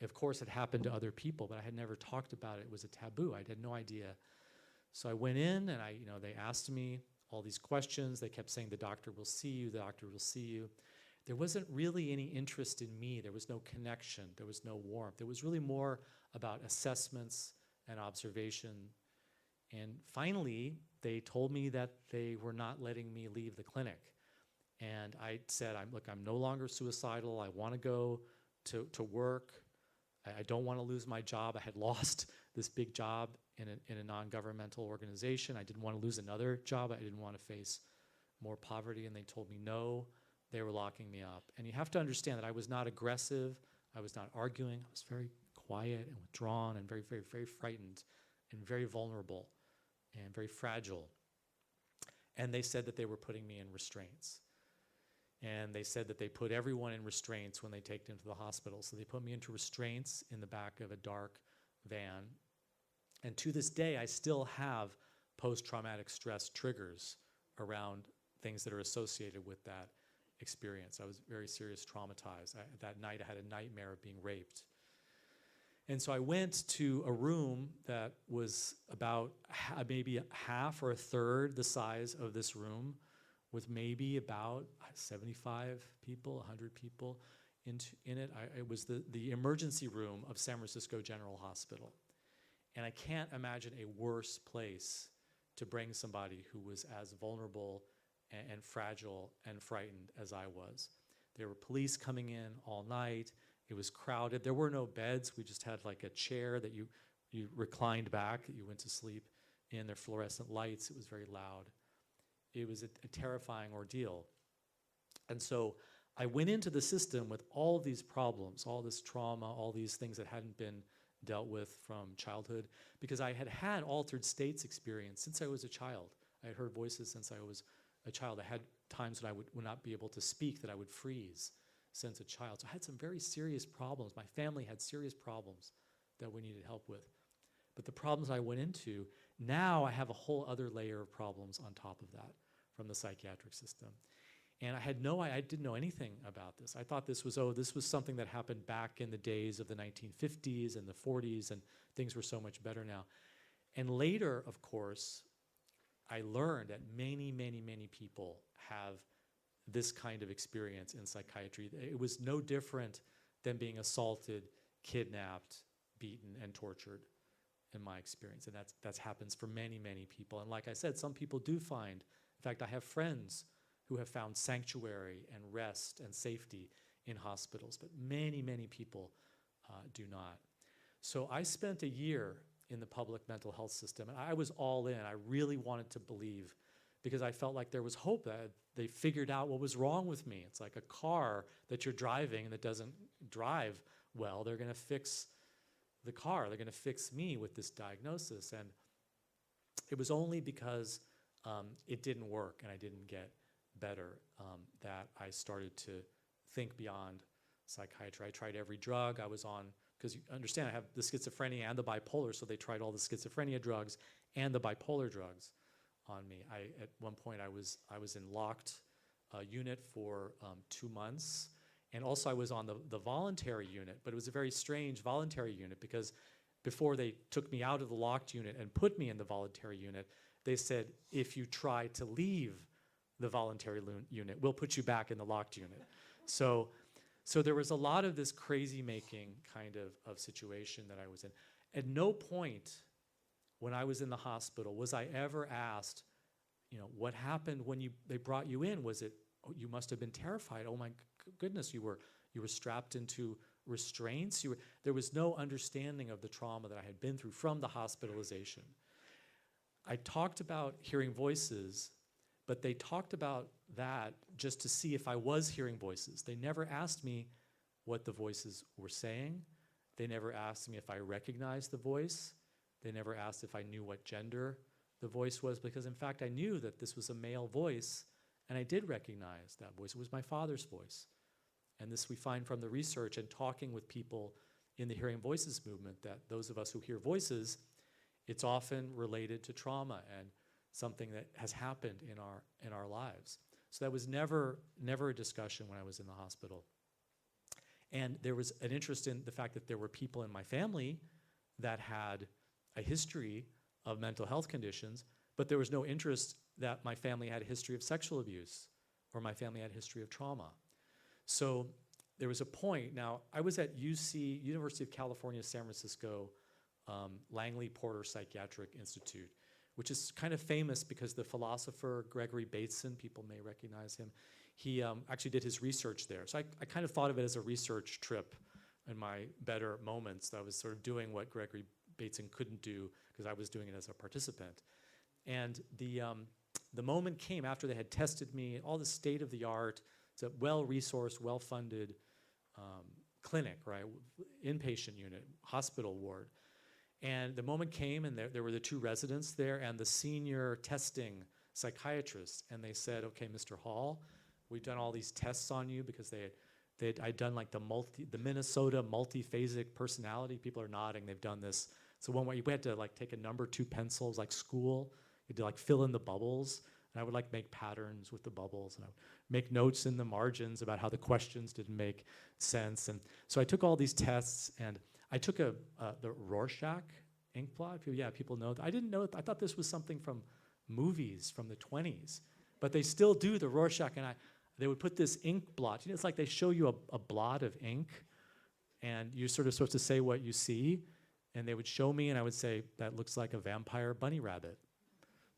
Of course, it happened to other people, but I had never talked about it. It was a taboo. I had no idea. So I went in, and they asked me all these questions. They kept saying, the doctor will see you, the doctor will see you. There wasn't really any interest in me. There was no connection. There was no warmth. It was really more about assessments and observation. And finally, they told me that they were not letting me leave the clinic. And I said, I'm no longer suicidal. I want to go to work. I don't want to lose my job. I had lost this big job in a non-governmental organization. I didn't want to lose another job. I didn't want to face more poverty. And they told me no. They were locking me up. And you have to understand that I was not aggressive. I was not arguing. I was very quiet and withdrawn and very, very, very frightened and very vulnerable and very fragile. And they said that they were putting me in restraints. And they said that they put everyone in restraints when they take them to the hospital. So they put me into restraints in the back of a dark van. And to this day, I still have post-traumatic stress triggers around things that are associated with that experience. I was very seriously traumatized. That night, I had a nightmare of being raped. And so I went to a room that was about maybe half or a third the size of this room, with maybe about 75 people, 100 people in it. It was the emergency room of San Francisco General Hospital. And I can't imagine a worse place to bring somebody who was as vulnerable and fragile and frightened as I was. There were police coming in all night. It was crowded. There were no beds. We just had like a chair that you reclined back, that you went to sleep in. There were fluorescent lights. It was very loud. It was a terrifying ordeal. And so I went into the system with all these problems, all this trauma, all these things that hadn't been dealt with from childhood, because I had had altered states experience since I was a child. I had heard voices since I was a child. I had times when I would not be able to speak, that I would freeze since a child. So I had some very serious problems. My family had serious problems that we needed help with. But the problems I went into, now I have a whole other layer of problems on top of that from the psychiatric system. And I didn't know anything about this. I thought this was something that happened back in the days of the 1950s and the 40s, and things were so much better now. And later, of course, I learned that many, many, many people have this kind of experience in psychiatry. It was no different than being assaulted, kidnapped, beaten, and tortured in my experience. And that happens for many, many people. And like I said, some people do find, in fact, I have friends who have found sanctuary and rest and safety in hospitals, but many, many people do not. So I spent a year in the public mental health system, and I was all in. I really wanted to believe, because I felt like there was hope that they figured out what was wrong with me. It's like a car that you're driving and that doesn't drive well. They're going to fix the car. They're going to fix me with this diagnosis. And it was only because it didn't work and I didn't get better that I started to think beyond psychiatry. I tried every drug I was on, because you understand I have the schizophrenia and the bipolar, so they tried all the schizophrenia drugs and the bipolar drugs on me. At one point I was in locked unit for 2 months, and also I was on the voluntary unit, but it was a very strange voluntary unit, because before they took me out of the locked unit and put me in the voluntary unit, they said, if you try to leave the voluntary unit, we'll put you back in the locked unit. So there was a lot of this crazy making kind of situation that I was in. At no point when I was in the hospital was I ever asked, what happened when they brought you in? Was it, you must have been terrified. Oh my goodness, you were strapped into restraints. There was no understanding of the trauma that I had been through from the hospitalization. I talked about hearing voices, but they talked about that just to see if I was hearing voices. They never asked me what the voices were saying. They never asked me if I recognized the voice. They never asked if I knew what gender the voice was, because in fact I knew that this was a male voice, and I did recognize that voice. It was my father's voice. And this we find from the research and talking with people in the Hearing Voices movement, that those of us who hear voices, it's often related to trauma and something that has happened in our lives. So that was never a discussion when I was in the hospital. And there was an interest in the fact that there were people in my family that had a history of mental health conditions, but there was no interest that my family had a history of sexual abuse or my family had a history of trauma. So there was a point. Now, I was at UC, University of California, San Francisco, Langley Porter Psychiatric Institute, which is kind of famous because the philosopher Gregory Bateson, people may recognize him, he actually did his research there. So I kind of thought of it as a research trip in my better moments. I was sort of doing what Gregory Bateson couldn't do because I was doing it as a participant. And the moment came after they had tested me, all the state-of-the-art, it's a well-resourced, well-funded clinic, right, inpatient unit, hospital ward. And the moment came, and there were the two residents there and the senior testing psychiatrist, and they said, okay, Mr. Hall, we've done all these tests on you because I'd done like the Minnesota multiphasic personality. People are nodding, they've done this. So one way we had to like take a number 2 pencils, like school, you had to like fill in the bubbles, and I would like make patterns with the bubbles, and I would make notes in the margins about how the questions didn't make sense. And so I took all these tests, and I took the Rorschach ink blot. People know. I didn't know. I thought this was something from movies from the 20s, but they still do the Rorschach, and they would put this ink blot. You know, it's like they show you a blot of ink, and you're sort of supposed to say what you see, and they would show me, and I would say, that looks like a vampire bunny rabbit.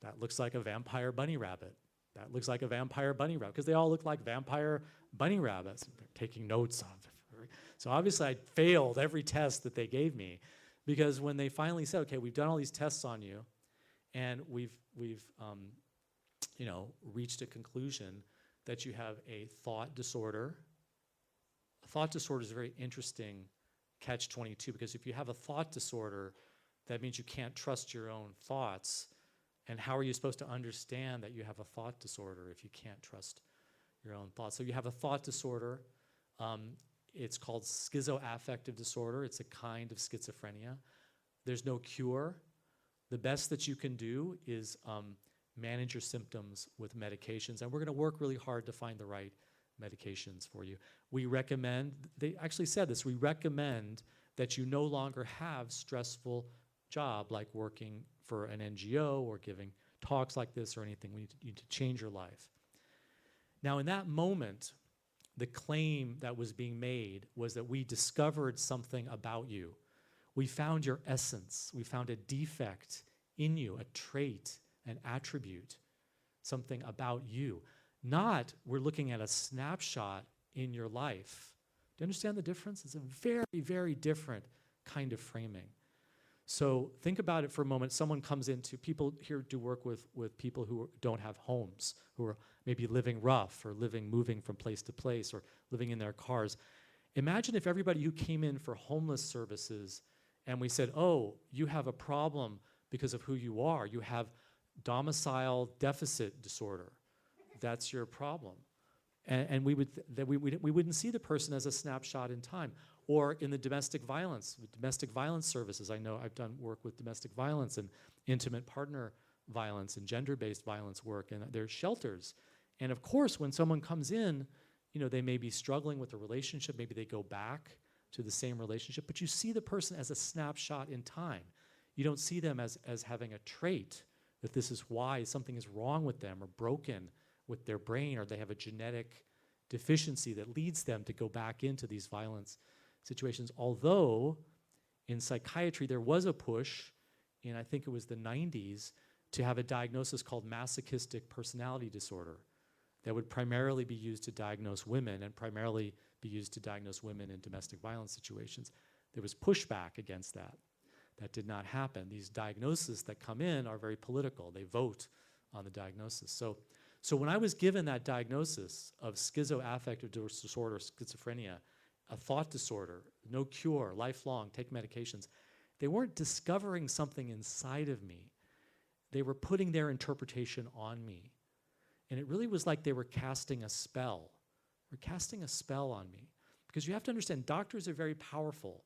That looks like a vampire bunny rabbit. That looks like a vampire bunny rabbit, because they all look like vampire bunny rabbits. They're taking notes on it. So obviously I failed every test that they gave me, because when they finally said, okay, we've done all these tests on you, and we've reached a conclusion that you have a thought disorder. A thought disorder is a very interesting catch-22, because if you have a thought disorder, that means you can't trust your own thoughts. And how are you supposed to understand that you have a thought disorder if you can't trust your own thoughts? So you have a thought disorder. It's called schizoaffective disorder. It's a kind of schizophrenia. There's no cure. The best that you can do is manage your symptoms with medications. And we're going to work really hard to find the right medications for you. We recommend, they actually said this, we recommend that you no longer have stressful job like working for an NGO or giving talks like this or anything. You need to change your life. Now, in that moment, the claim that was being made was that we discovered something about you. We found your essence. We found a defect in you, a trait, an attribute, something about you. Not we're looking at a snapshot in your life. Do you understand the difference? It's a very, very different kind of framing. So think about it for a moment. Someone comes into, people here do work with people who don't have homes, who are maybe living rough or moving from place to place or living in their cars. Imagine if everybody who came in for homeless services and we said, oh, you have a problem because of who you are. You have domicile deficit disorder. That's your problem. And we wouldn't see the person as a snapshot in time. Or in the domestic violence services. I know I've done work with domestic violence and intimate partner violence and gender-based violence work, and there's shelters. And of course, when someone comes in, they may be struggling with a relationship, maybe they go back to the same relationship, but you see the person as a snapshot in time. You don't see them as having a trait, that this is why something is wrong with them or broken with their brain, or they have a genetic deficiency that leads them to go back into these violence situations. Although in psychiatry there was a push in, I think it was the 90s, to have a diagnosis called masochistic personality disorder that would primarily be used to diagnose women and primarily be used to diagnose women in domestic violence situations. There was pushback against that. That did not happen. These diagnoses that come in are very political. They vote on the diagnosis. So when I was given that diagnosis of schizoaffective disorder, schizophrenia, a thought disorder, no cure, lifelong, take medications, they weren't discovering something inside of me. They were putting their interpretation on me. And it really was like they were casting a spell. were casting a spell on me. Because you have to understand, doctors are very powerful.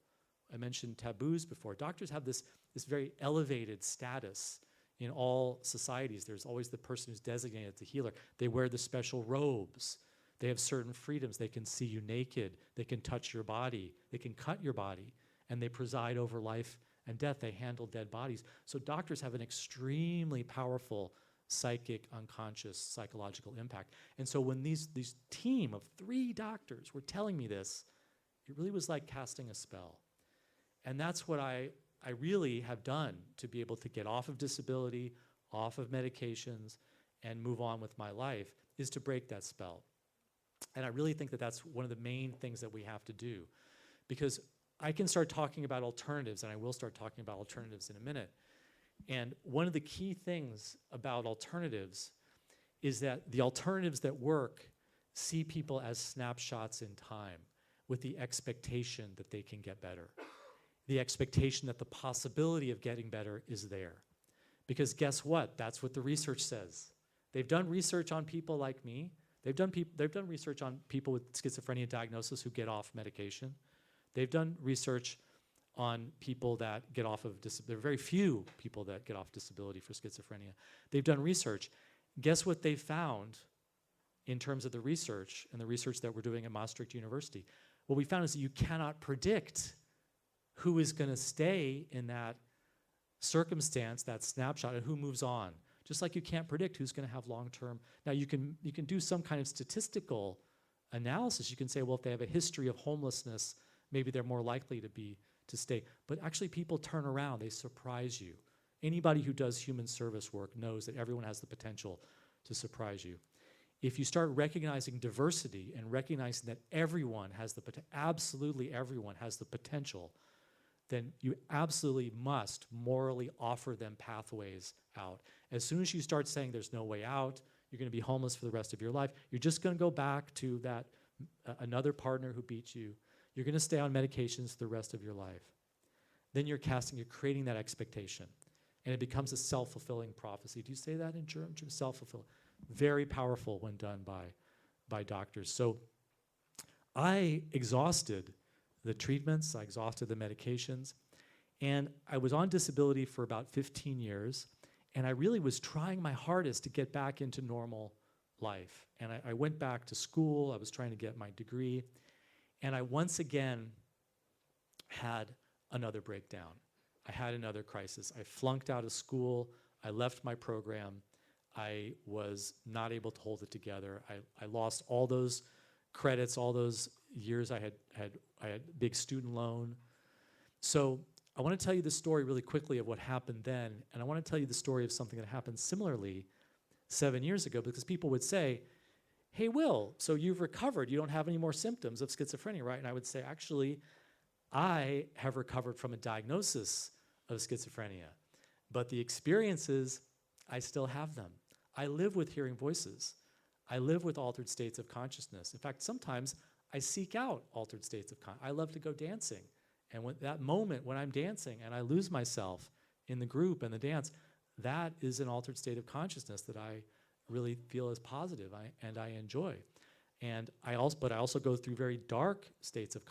I mentioned taboos before. Doctors have this very elevated status in all societies. There's always the person who's designated the healer. They wear the special robes. They have certain freedoms. They can see you naked. They can touch your body. They can cut your body. And they preside over life and death. They handle dead bodies. So doctors have an extremely powerful psychic, unconscious, psychological impact. And so when these team of 3 doctors were telling me this, it really was like casting a spell. And that's what I really have done to be able to get off of disability, off of medications, and move on with my life, is to break that spell. And I really think that that's one of the main things that we have to do. Because I can start talking about alternatives, and I will start talking about alternatives in a minute. And one of the key things about alternatives is that the alternatives that work see people as snapshots in time with the expectation that they can get better. The expectation that the possibility of getting better is there. Because guess what? That's what the research says. They've done research on people like me. They've done research on people with schizophrenia diagnosis who get off medication. They've done research on people that get off of disability. There are very few people that get off disability for schizophrenia. They've done research. Guess what they found in terms of the research and the research that we're doing at Maastricht University? What we found is that you cannot predict who is going to stay in that circumstance, that snapshot, and who moves on. Just like you can't predict who's going to have long-term. Now you can do some kind of statistical analysis. You can say, well, if they have a history of homelessness, maybe they're more likely to stay. But actually people turn around, they surprise you. Anybody who does human service work knows that everyone has the potential to surprise you. If you start recognizing diversity and recognizing that everyone has absolutely everyone has the potential, then you absolutely must morally offer them pathways out. As soon as you start saying there's no way out, you're going to be homeless for the rest of your life, you're just going to go back to that another partner who beat you. You're going to stay on medications the rest of your life. Then you're creating that expectation. And it becomes a self-fulfilling prophecy. Do you say that in German? Self-fulfilling. Very powerful when done by doctors. So I exhausted the treatments, I exhausted the medications, and I was on disability for about 15 years, and I really was trying my hardest to get back into normal life. And I went back to school, I was trying to get my degree, and I once again had another breakdown. I had another crisis. I flunked out of school, I left my program, I was not able to hold it together. I lost all those credits, all those years I had big student loan. So I want to tell you the story really quickly of what happened then, and I want to tell you the story of something that happened similarly 7 years ago, because people would say, hey, Will, so you've recovered, you don't have any more symptoms of schizophrenia, right? And I would say, actually, I have recovered from a diagnosis of schizophrenia, but the experiences, I still have them. I live with hearing voices. I live with altered states of consciousness. In fact, sometimes I seek out altered states of consciousness. I love to go dancing. And when that moment when I'm dancing and I lose myself in the group and the dance, that is an altered state of consciousness that I really feel is positive and I enjoy. And I also go through very dark states of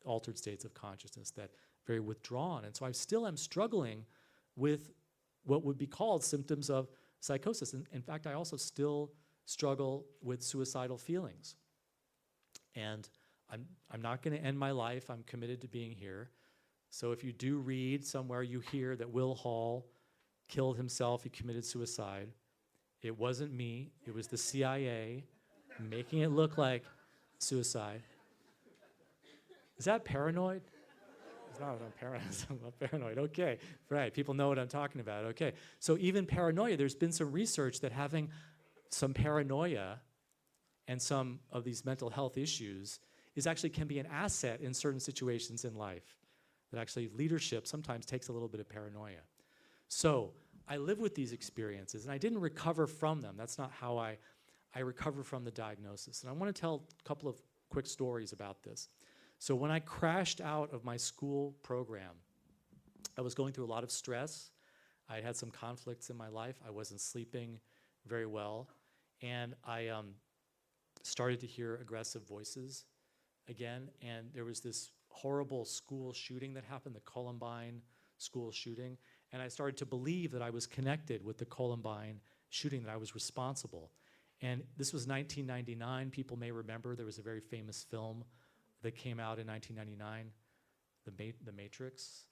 altered states of consciousness that very withdrawn. And so I still am struggling with what would be called symptoms of psychosis. And in fact, I also still struggle with suicidal feelings. And I'm not going to end my life. I'm committed to being here. So if you do read somewhere, you hear that Will Hall killed himself, he committed suicide. It wasn't me. It was the CIA making it look like suicide. Is that paranoid? It's not what I'm paranoid. I'm not paranoid. Okay, right. People know what I'm talking about. Okay. So even paranoia, there's been some research that having some paranoia and some of these mental health issues can be an asset in certain situations in life. That actually leadership sometimes takes a little bit of paranoia. So I live with these experiences, and I didn't recover from them. That's not how I recovered from the diagnosis. And I want to tell a couple of quick stories about this. So when I crashed out of my school program, I was going through a lot of stress. I had some conflicts in my life. I wasn't sleeping very well. And I started to hear aggressive voices again, and there was this horrible school shooting that happened, the Columbine school shooting, and I started to believe that I was connected with the Columbine shooting, that I was responsible. And this was 1999. People may remember there was a very famous film that came out in 1999, The Matrix.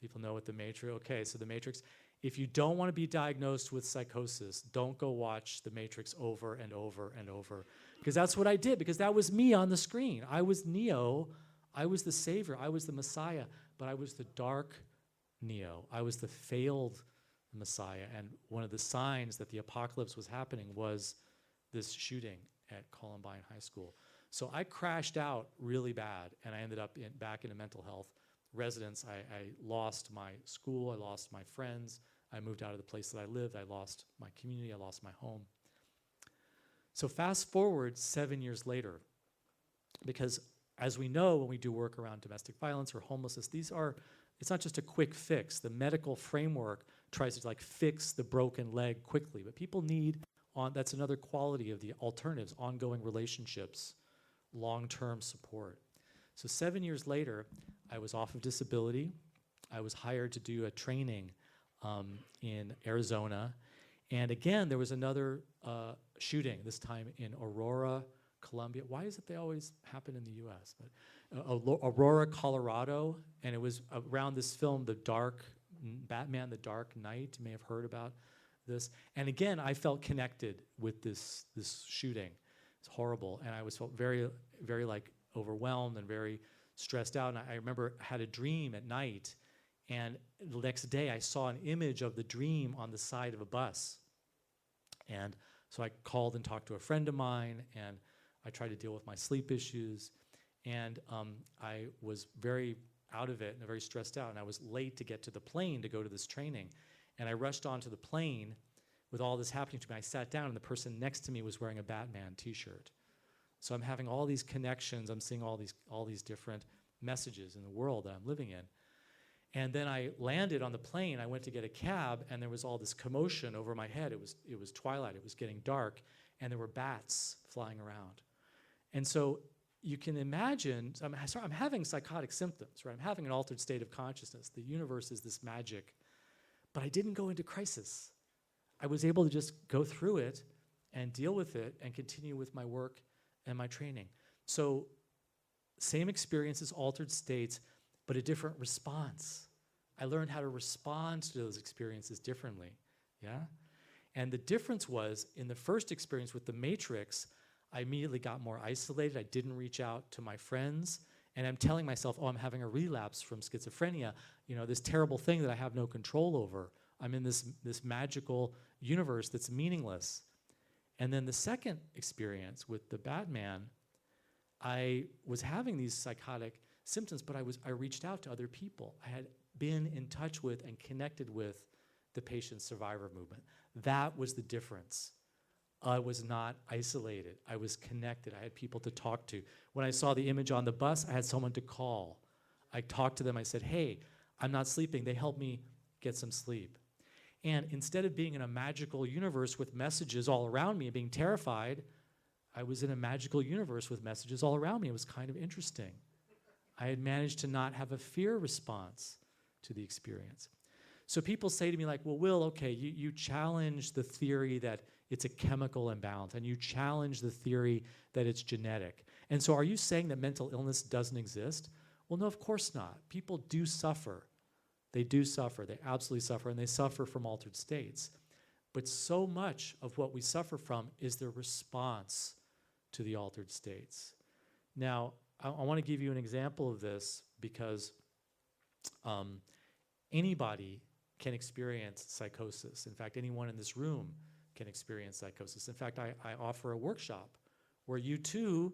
People know what The Matrix, okay, so The Matrix. If you don't want to be diagnosed with psychosis, don't go watch The Matrix over and over and over. Because that's what I did, because that was me on the screen. I was Neo, I was the savior, I was the Messiah, but I was the dark Neo. I was the failed Messiah. And one of the signs that the apocalypse was happening was this shooting at Columbine High School. So I crashed out really bad, and I ended up back in a mental health residence. I lost my school, I lost my friends, I moved out of the place that I lived, I lost my community, I lost my home. So fast forward 7 years later, because as we know, when we do work around domestic violence or homelessness, it's not just a quick fix. The medical framework tries to fix the broken leg quickly, but people need, that's another quality of the alternatives, ongoing relationships, long-term support. So 7 years later, I was off of disability. I was hired to do a training in Arizona. And again, there was another shooting, this time in Aurora, Columbia. Why is it they always happen in the US? But Aurora, Colorado, and it was around this film, Batman, The Dark Knight. You may have heard about this. And again, I felt connected with this shooting. It's horrible. And I felt very, very overwhelmed and very stressed out. And I remember I had a dream at night, and the next day I saw an image of the dream on the side of a bus. And so I called and talked to a friend of mine, and I tried to deal with my sleep issues. And I was very out of it and very stressed out, and I was late to get to the plane to go to this training. And I rushed onto the plane with all this happening to me. I sat down, and the person next to me was wearing a Batman t-shirt. So I'm having all these connections. I'm seeing all these different messages in the world that I'm living in. And then I landed on the plane. I went to get a cab, and there was all this commotion over my head. It was twilight. It was getting dark, and there were bats flying around. And so you can imagine, I'm having psychotic symptoms, right? I'm having an altered state of consciousness. The universe is this magic. But I didn't go into crisis. I was able to just go through it and deal with it and continue with my work and my training. So same experiences, altered states, but a different response. I learned how to respond to those experiences differently, yeah? And the difference was, in the first experience with the Matrix, I immediately got more isolated. I didn't reach out to my friends. And I'm telling myself, I'm having a relapse from schizophrenia, this terrible thing that I have no control over. I'm in this magical universe that's meaningless. And then the second experience with the Batman, I was having these psychotic symptoms, but I reached out to other people. I had been in touch with and connected with the patient survivor movement. That was the difference. I was not isolated. I was connected. I had people to talk to. When I saw the image on the bus, I had someone to call. I talked to them. I said, hey, I'm not sleeping. They helped me get some sleep. And instead of being in a magical universe with messages all around me and being terrified, I was in a magical universe with messages all around me. It was kind of interesting. I had managed to not have a fear response to the experience. So people say to me well, Will, okay, you challenge the theory that it's a chemical imbalance, and you challenge the theory that it's genetic. And so are you saying that mental illness doesn't exist? Well, no, of course not. People do suffer. They do suffer. They absolutely suffer, and they suffer from altered states. But so much of what we suffer from is the response to the altered states. Now, I want to give you an example of this because anybody can experience psychosis. In fact, anyone in this room can experience psychosis. In fact, I offer a workshop where you too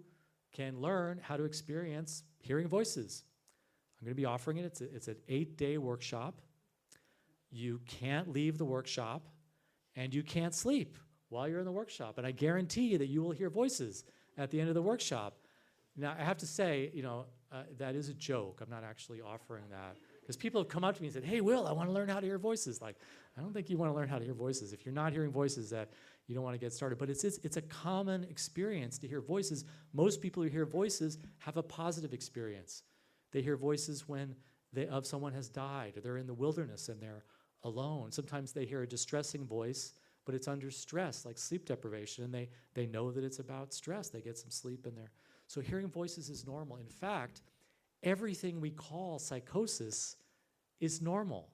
can learn how to experience hearing voices. I'm going to be offering it. It's an 8-day workshop. You can't leave the workshop, and you can't sleep while you're in the workshop. And I guarantee you that you will hear voices at the end of the workshop. Now, I have to say, that is a joke. I'm not actually offering that. Because people have come up to me and said, hey, Will, I want to learn how to hear voices. I don't think you want to learn how to hear voices. If you're not hearing voices, that You don't want to get started. But it's a common experience to hear voices. Most people who hear voices have a positive experience. They hear voices when of someone has died, or they're in the wilderness and they're alone. Sometimes they hear a distressing voice, but it's under stress, like sleep deprivation, and they know that it's about stress. They get some sleep in there. So hearing voices is normal. In fact, everything we call psychosis is normal.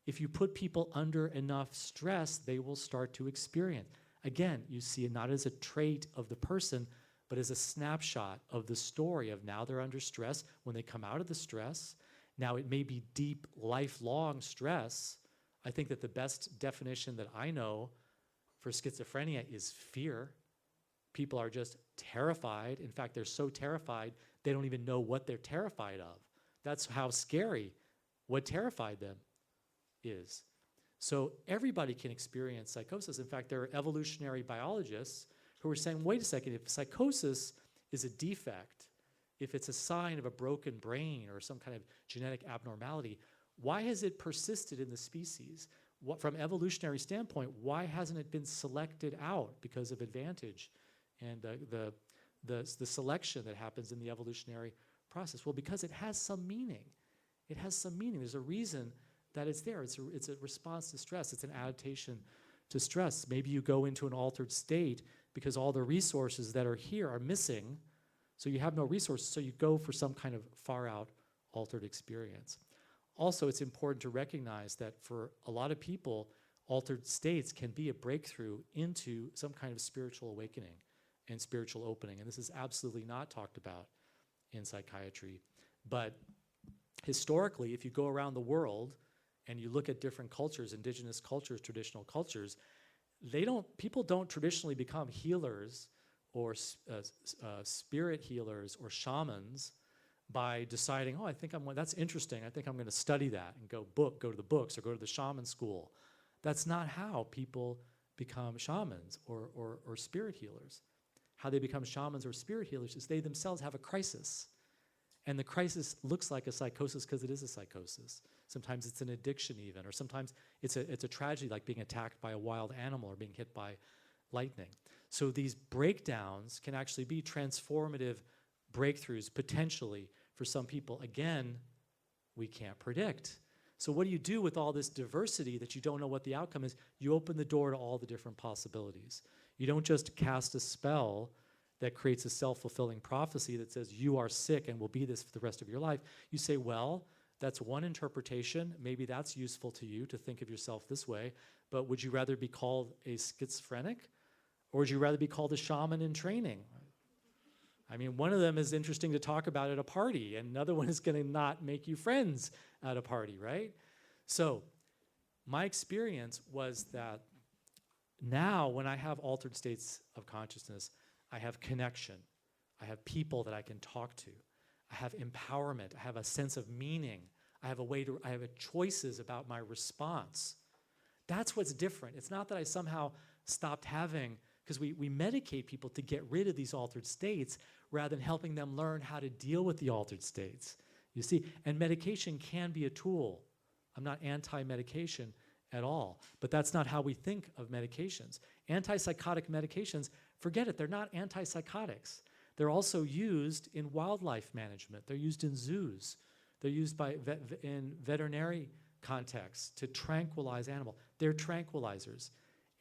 If you put people under enough stress, they will start to experience. Again, you see it not as a trait of the person, but as a snapshot of the story of now they're under stress. When they come out of the stress, now it may be deep, lifelong stress. I think that the best definition that I know for schizophrenia is fear. People are just terrified. In fact, they're so terrified, they don't even know what they're terrified of. That's how scary what terrified them is. So everybody can experience psychosis. In fact, there are evolutionary biologists who are saying, wait a second, if psychosis is a defect, if it's a sign of a broken brain or some kind of genetic abnormality, why has it persisted in the species? From evolutionary standpoint, why hasn't it been selected out because of advantage and the selection that happens in the evolutionary process? Well, because it has some meaning. It has some meaning. There's a reason that it's there. It's a response to stress. It's an adaptation to stress. Maybe you go into an altered state because all the resources that are here are missing, so you have no resources, so you go for some kind of far-out altered experience. Also, it's important to recognize that for a lot of people, altered states can be a breakthrough into some kind of spiritual awakening and spiritual opening, and this is absolutely not talked about in psychiatry. But historically, if you go around the world and you look at different cultures, indigenous cultures, traditional cultures, people don't traditionally become healers or spirit healers or shamans by deciding, oh, that's interesting, I think I'm going to study that and go to the books or go to the shaman school. That's not how people become shamans or spirit healers. How they become shamans or spirit healers is they themselves have a crisis. And the crisis looks like a psychosis because it is a psychosis. Sometimes it's an addiction even, or sometimes it's a tragedy like being attacked by a wild animal or being hit by lightning. So these breakdowns can actually be transformative breakthroughs potentially for some people. Again, we can't predict. So what do you do with all this diversity that you don't know what the outcome is? You open the door to all the different possibilities. You don't just cast a spell that creates a self-fulfilling prophecy that says you are sick and will be this for the rest of your life. You say, well, that's one interpretation. Maybe that's useful to you to think of yourself this way, but would you rather be called a schizophrenic, or would you rather be called a shaman in training? I mean, one of them is interesting to talk about at a party, and another one is going to not make you friends at a party, right? So my experience was that now when I have altered states of consciousness, I have connection. I have people that I can talk to. I have empowerment. I have a sense of meaning. I have choices about my response. That's what's different. It's not that I somehow stopped having, because we medicate people to get rid of these altered states rather than helping them learn how to deal with the altered states. You see, and medication can be a tool. I'm not anti-medication at all, but that's not how we think of medications. Antipsychotic medications, forget it, they're not antipsychotics. They're also used in wildlife management. They're used in zoos. They're used in veterinary contexts to tranquilize animals. They're tranquilizers.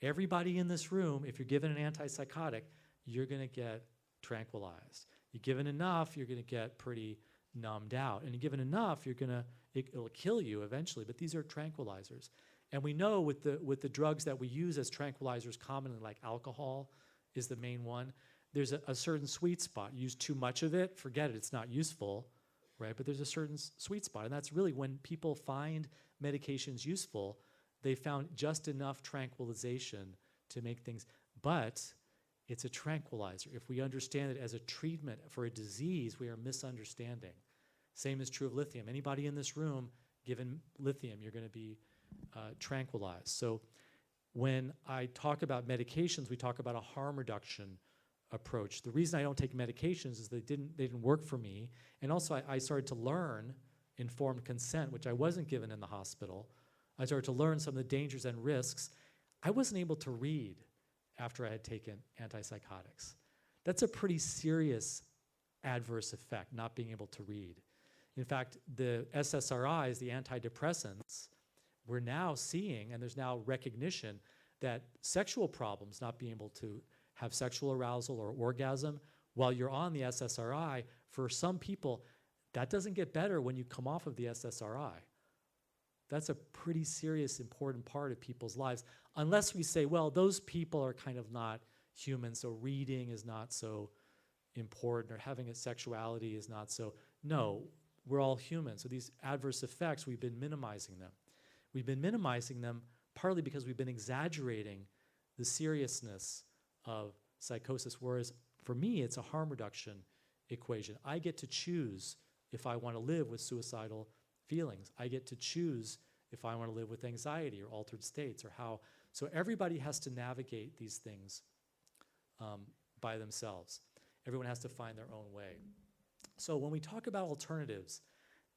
Everybody in this room, if you're given an antipsychotic, you're going to get tranquilized. You're given enough, you're going to get pretty numbed out. And you're given enough, it'll kill you eventually. But these are tranquilizers. And we know with the drugs that we use as tranquilizers commonly, like alcohol is the main one, there's a certain sweet spot. You use too much of it, forget it, it's not useful, right? But there's a certain sweet spot. And that's really when people find medications useful, they found just enough tranquilization to make things, but it's a tranquilizer. If we understand it as a treatment for a disease, we are misunderstanding. Same is true of lithium. Anybody in this room, given lithium, you're going to be tranquilized. So when I talk about medications, we talk about a harm reduction approach. The reason I don't take medications is they didn't work for me. And also I started to learn informed consent, which I wasn't given in the hospital. I started to learn some of the dangers and risks. I wasn't able to read after I had taken antipsychotics. That's a pretty serious adverse effect, not being able to read. In fact, the SSRIs, the antidepressants, we're now seeing, and there's now recognition that sexual problems, not being able to have sexual arousal or orgasm while you're on the SSRI, for some people, that doesn't get better when you come off of the SSRI. That's a pretty serious, important part of people's lives, unless we say, well, those people are kind of not human, so reading is not so important, or having a sexuality is not so. No, we're all human. So these adverse effects, we've been minimizing them. We've been minimizing them partly because we've been exaggerating the seriousness of psychosis, whereas for me, it's a harm reduction equation. I get to choose if I want to live with suicidal feelings. I get to choose if I want to live with anxiety or altered states or how. So everybody has to navigate these things by themselves. Everyone has to find their own way. So when we talk about alternatives,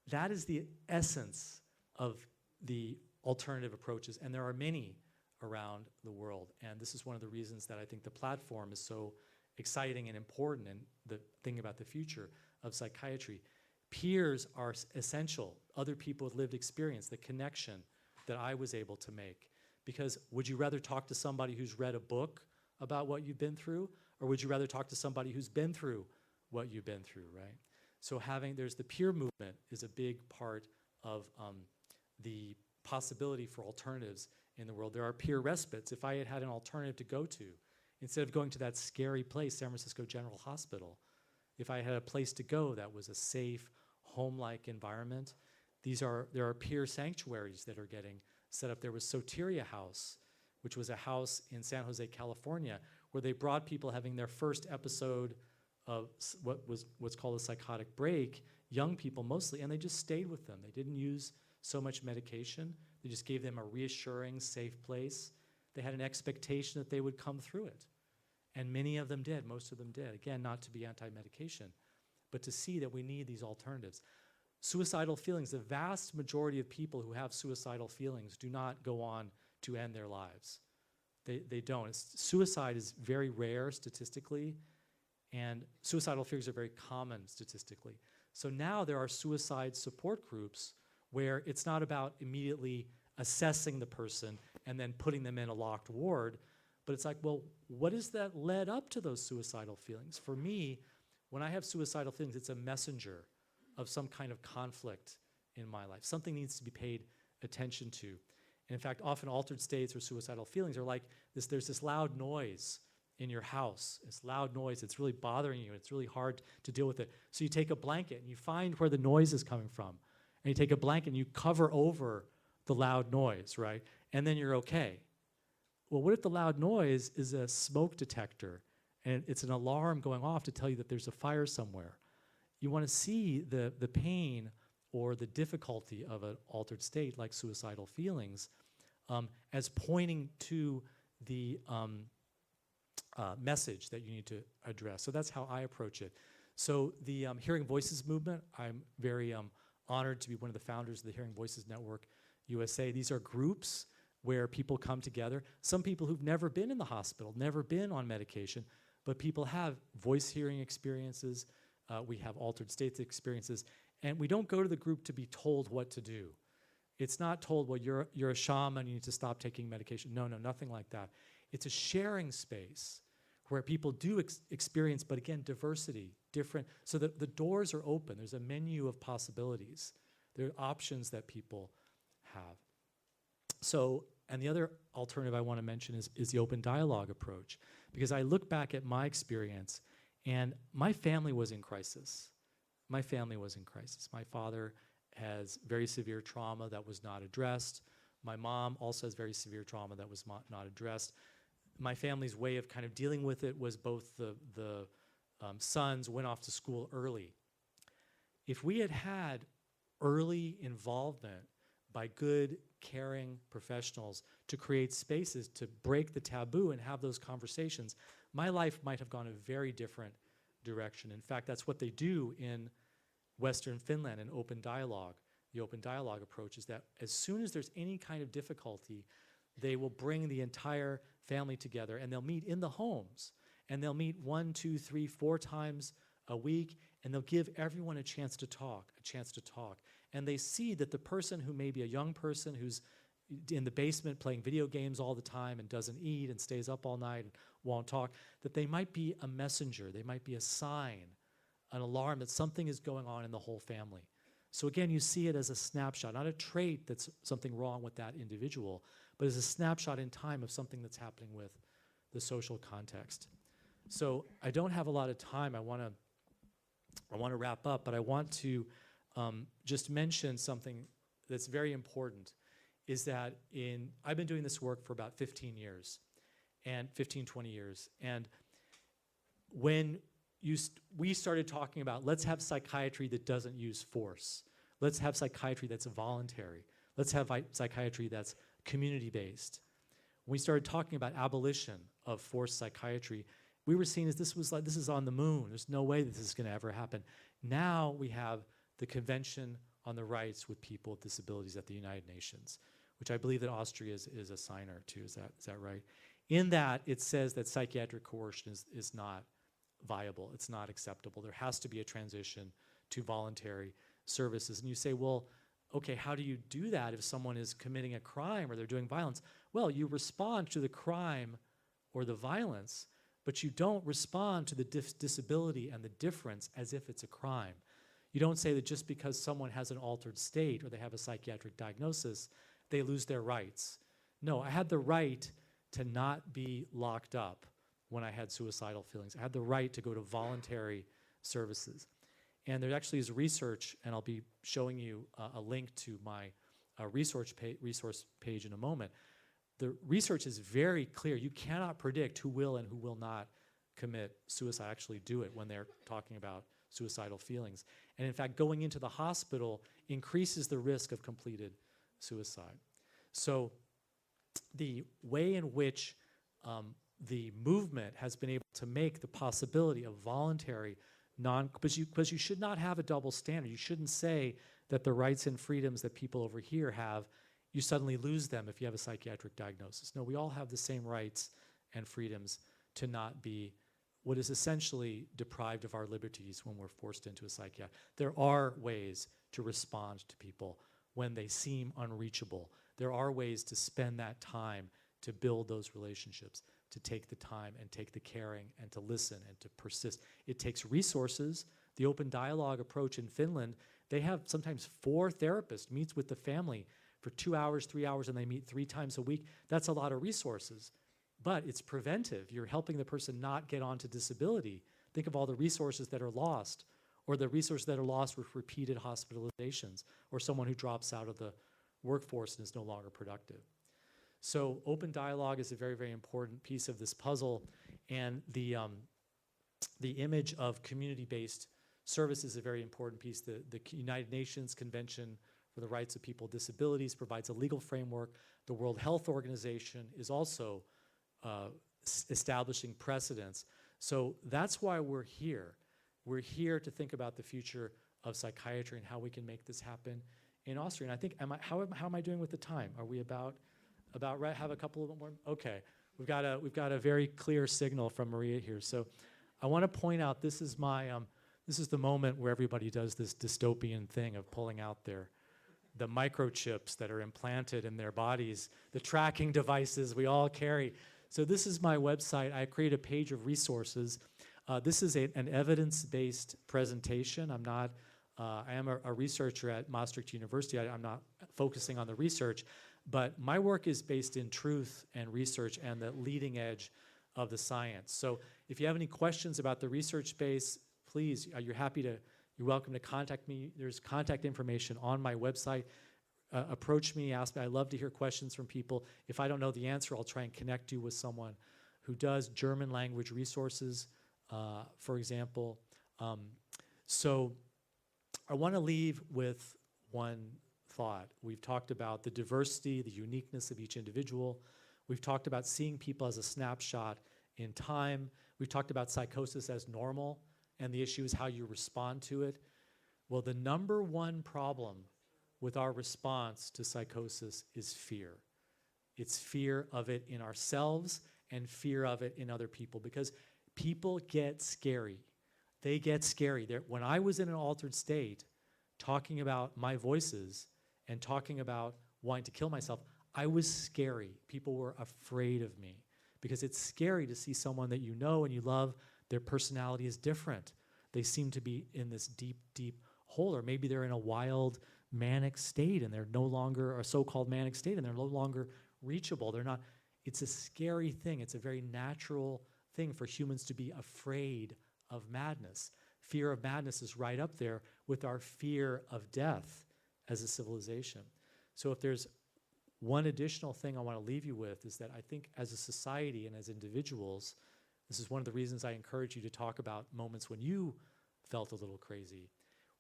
that is the essence of the alternative approaches, and there are many around the world. And this is one of the reasons that I think the platform is so exciting and important, and the thing about the future of psychiatry. Peers are essential, other people with lived experience, the connection that I was able to make. Because would you rather talk to somebody who's read a book about what you've been through, or would you rather talk to somebody who's been through what you've been through, right? So there's the peer movement is a big part of the possibility for alternatives in the world. There are peer respites. If I had had an alternative to go to, instead of going to that scary place, San Francisco General Hospital, if I had a place to go that was a safe, home-like environment, there are peer sanctuaries that are getting set up. There was Soteria House, which was a house in San Jose, California, where they brought people having their first episode of what's called a psychotic break, young people mostly, and they just stayed with them. They didn't use so much medication. They just gave them a reassuring, safe place. They had an expectation that they would come through it. And many of them did, most of them did. Again, not to be anti-medication, but to see that we need these alternatives. Suicidal feelings, the vast majority of people who have suicidal feelings do not go on to end their lives. They don't. Suicide is very rare statistically, and suicidal feelings are very common statistically. So now there are suicide support groups where it's not about immediately assessing the person and then putting them in a locked ward, but it's like, well, what is that led up to those suicidal feelings? For me, when I have suicidal feelings, it's a messenger of some kind of conflict in my life. Something needs to be paid attention to. And in fact, often altered states or suicidal feelings are like this. There's this loud noise in your house. It's loud noise. It's really bothering you. It's really hard to deal with it. So you take a blanket and you find where the noise is coming from. And you take a blanket and you cover over the loud noise, right? And then you're okay. Well, what if the loud noise is a smoke detector and it's an alarm going off to tell you that there's a fire somewhere? You want to see the pain or the difficulty of an altered state like suicidal feelings as pointing to the message that you need to address. So that's how I approach it. So the Hearing Voices movement, I'm very honored to be one of the founders of the Hearing Voices Network USA. These are groups where people come together. Some people who've never been in the hospital, never been on medication, but people have voice hearing experiences. We have altered states experiences. And we don't go to the group to be told what to do. It's not told, well, you're a shaman, you need to stop taking medication. No, nothing like that. It's a sharing space where people do experience, but again, diversity, different. So that the doors are open. There's a menu of possibilities. There are options that people have. So, and the other alternative I want to mention is the open dialogue approach. Because I look back at my experience, and my family was in crisis. My family was in crisis. My father has very severe trauma that was not addressed. My mom also has very severe trauma that was not addressed. My family's way of kind of dealing with it was both the sons went off to school early. If we had had early involvement by good, caring professionals to create spaces to break the taboo and have those conversations, my life might have gone a very different direction. In fact, that's what they do in Western Finland in open dialogue. The open dialogue approach is that as soon as there's any kind of difficulty, they will bring the entire family together, and they'll meet in the homes, and they'll meet 1, 2, 3, 4 times a week, and they'll give everyone a chance to talk. And they see that the person who may be a young person who's in the basement playing video games all the time and doesn't eat and stays up all night and won't talk, that they might be a messenger, they might be a sign, an alarm that something is going on in the whole family. So again, you see it as a snapshot, not a trait that's something wrong with that individual, but as a snapshot in time of something that's happening with the social context. So I don't have a lot of time. I want to wrap up, but I want to just mention something that's very important, is that I've been doing this work for about 15 years, and 15, 20 years. And when we started talking about, let's have psychiatry that doesn't use force. Let's have psychiatry that's voluntary. Let's have psychiatry that's community-based. When we started talking about abolition of forced psychiatry, we were seeing as this is on the moon. There's no way that this is going to ever happen. Now we have the Convention on the Rights with People with Disabilities at the United Nations, which I believe that Austria is a signer to. Is that right? In that, it says that psychiatric coercion is not viable. It's not acceptable. There has to be a transition to voluntary services. And you say, well, okay, how do you do that if someone is committing a crime or they're doing violence? Well, you respond to the crime or the violence, but you don't respond to the disability and the difference as if it's a crime. You don't say that just because someone has an altered state or they have a psychiatric diagnosis, they lose their rights. No, I had the right to not be locked up when I had suicidal feelings. I had the right to go to voluntary services. And there actually is research, and I'll be showing you a link to my resource page in a moment. The research is very clear. You cannot predict who will and who will not commit suicide, actually do it when they're talking about suicidal feelings. And in fact, going into the hospital increases the risk of completed suicide. So the way in which the movement has been able to make the possibility of voluntary because you should not have a double standard. You shouldn't say that the rights and freedoms that people over here have, you suddenly lose them if you have a psychiatric diagnosis. No, we all have the same rights and freedoms to not be what is essentially deprived of our liberties when we're forced into a psychiatric. There are ways to respond to people when they seem unreachable. There are ways to spend that time to build those relationships, to take the time and take the caring and to listen and to persist. It takes resources. The open dialogue approach in Finland, they have sometimes 4 therapists, meets with the family for 2 hours, 3 hours, and they meet 3 times a week. That's a lot of resources, but it's preventive. You're helping the person not get onto disability. Think of all the resources that are lost, or the resources that are lost with repeated hospitalizations, or someone who drops out of the workforce and is no longer productive. So open dialogue is a very, very important piece of this puzzle, and the image of community-based service is a very important piece. The United Nations Convention for the Rights of People with Disabilities provides a legal framework. The World Health Organization is also establishing precedents. So that's why we're here. We're here to think about the future of psychiatry and how we can make this happen in Austria. And I think, how am I doing with the time? Are we about right? Have a couple of more? Okay, we've got a very clear signal from Maria here. So I want to point out this is the moment where everybody does this dystopian thing of pulling out the microchips that are implanted in their bodies, the tracking devices we all carry. So this is my website. I create a page of resources. This is an evidence-based presentation. I am a researcher at Maastricht University. I'm not focusing on the research, but my work is based in truth and research and the leading edge of the science. So if you have any questions about the research space, please, you're welcome to contact me. There's contact information on my website. Approach me, ask me. I love to hear questions from people. If I don't know the answer, I'll try and connect you with someone who does German language resources, for example. So I want to leave with one thought. We've talked about the diversity, the uniqueness of each individual. We've talked about seeing people as a snapshot in time. We've talked about psychosis as normal, and the issue is how you respond to it. Well, the number one problem with our response to psychosis is fear. It's fear of it in ourselves and fear of it in other people, because people get scary. They get scary. When I was in an altered state, talking about my voices and talking about wanting to kill myself, I was scary. People were afraid of me because it's scary to see someone that you know and you love, their personality is different. They seem to be in this deep, deep hole, or maybe they're in a wild, manic state and they're no longer, a so-called manic state, and they're no longer reachable. They're not, it's a scary thing. It's a very natural thing for humans to be afraid of madness. Fear of madness is right up there with our fear of death as a civilization. So if there's one additional thing I want to leave you with, is that I think as a society and as individuals, this is one of the reasons I encourage you to talk about moments when you felt a little crazy.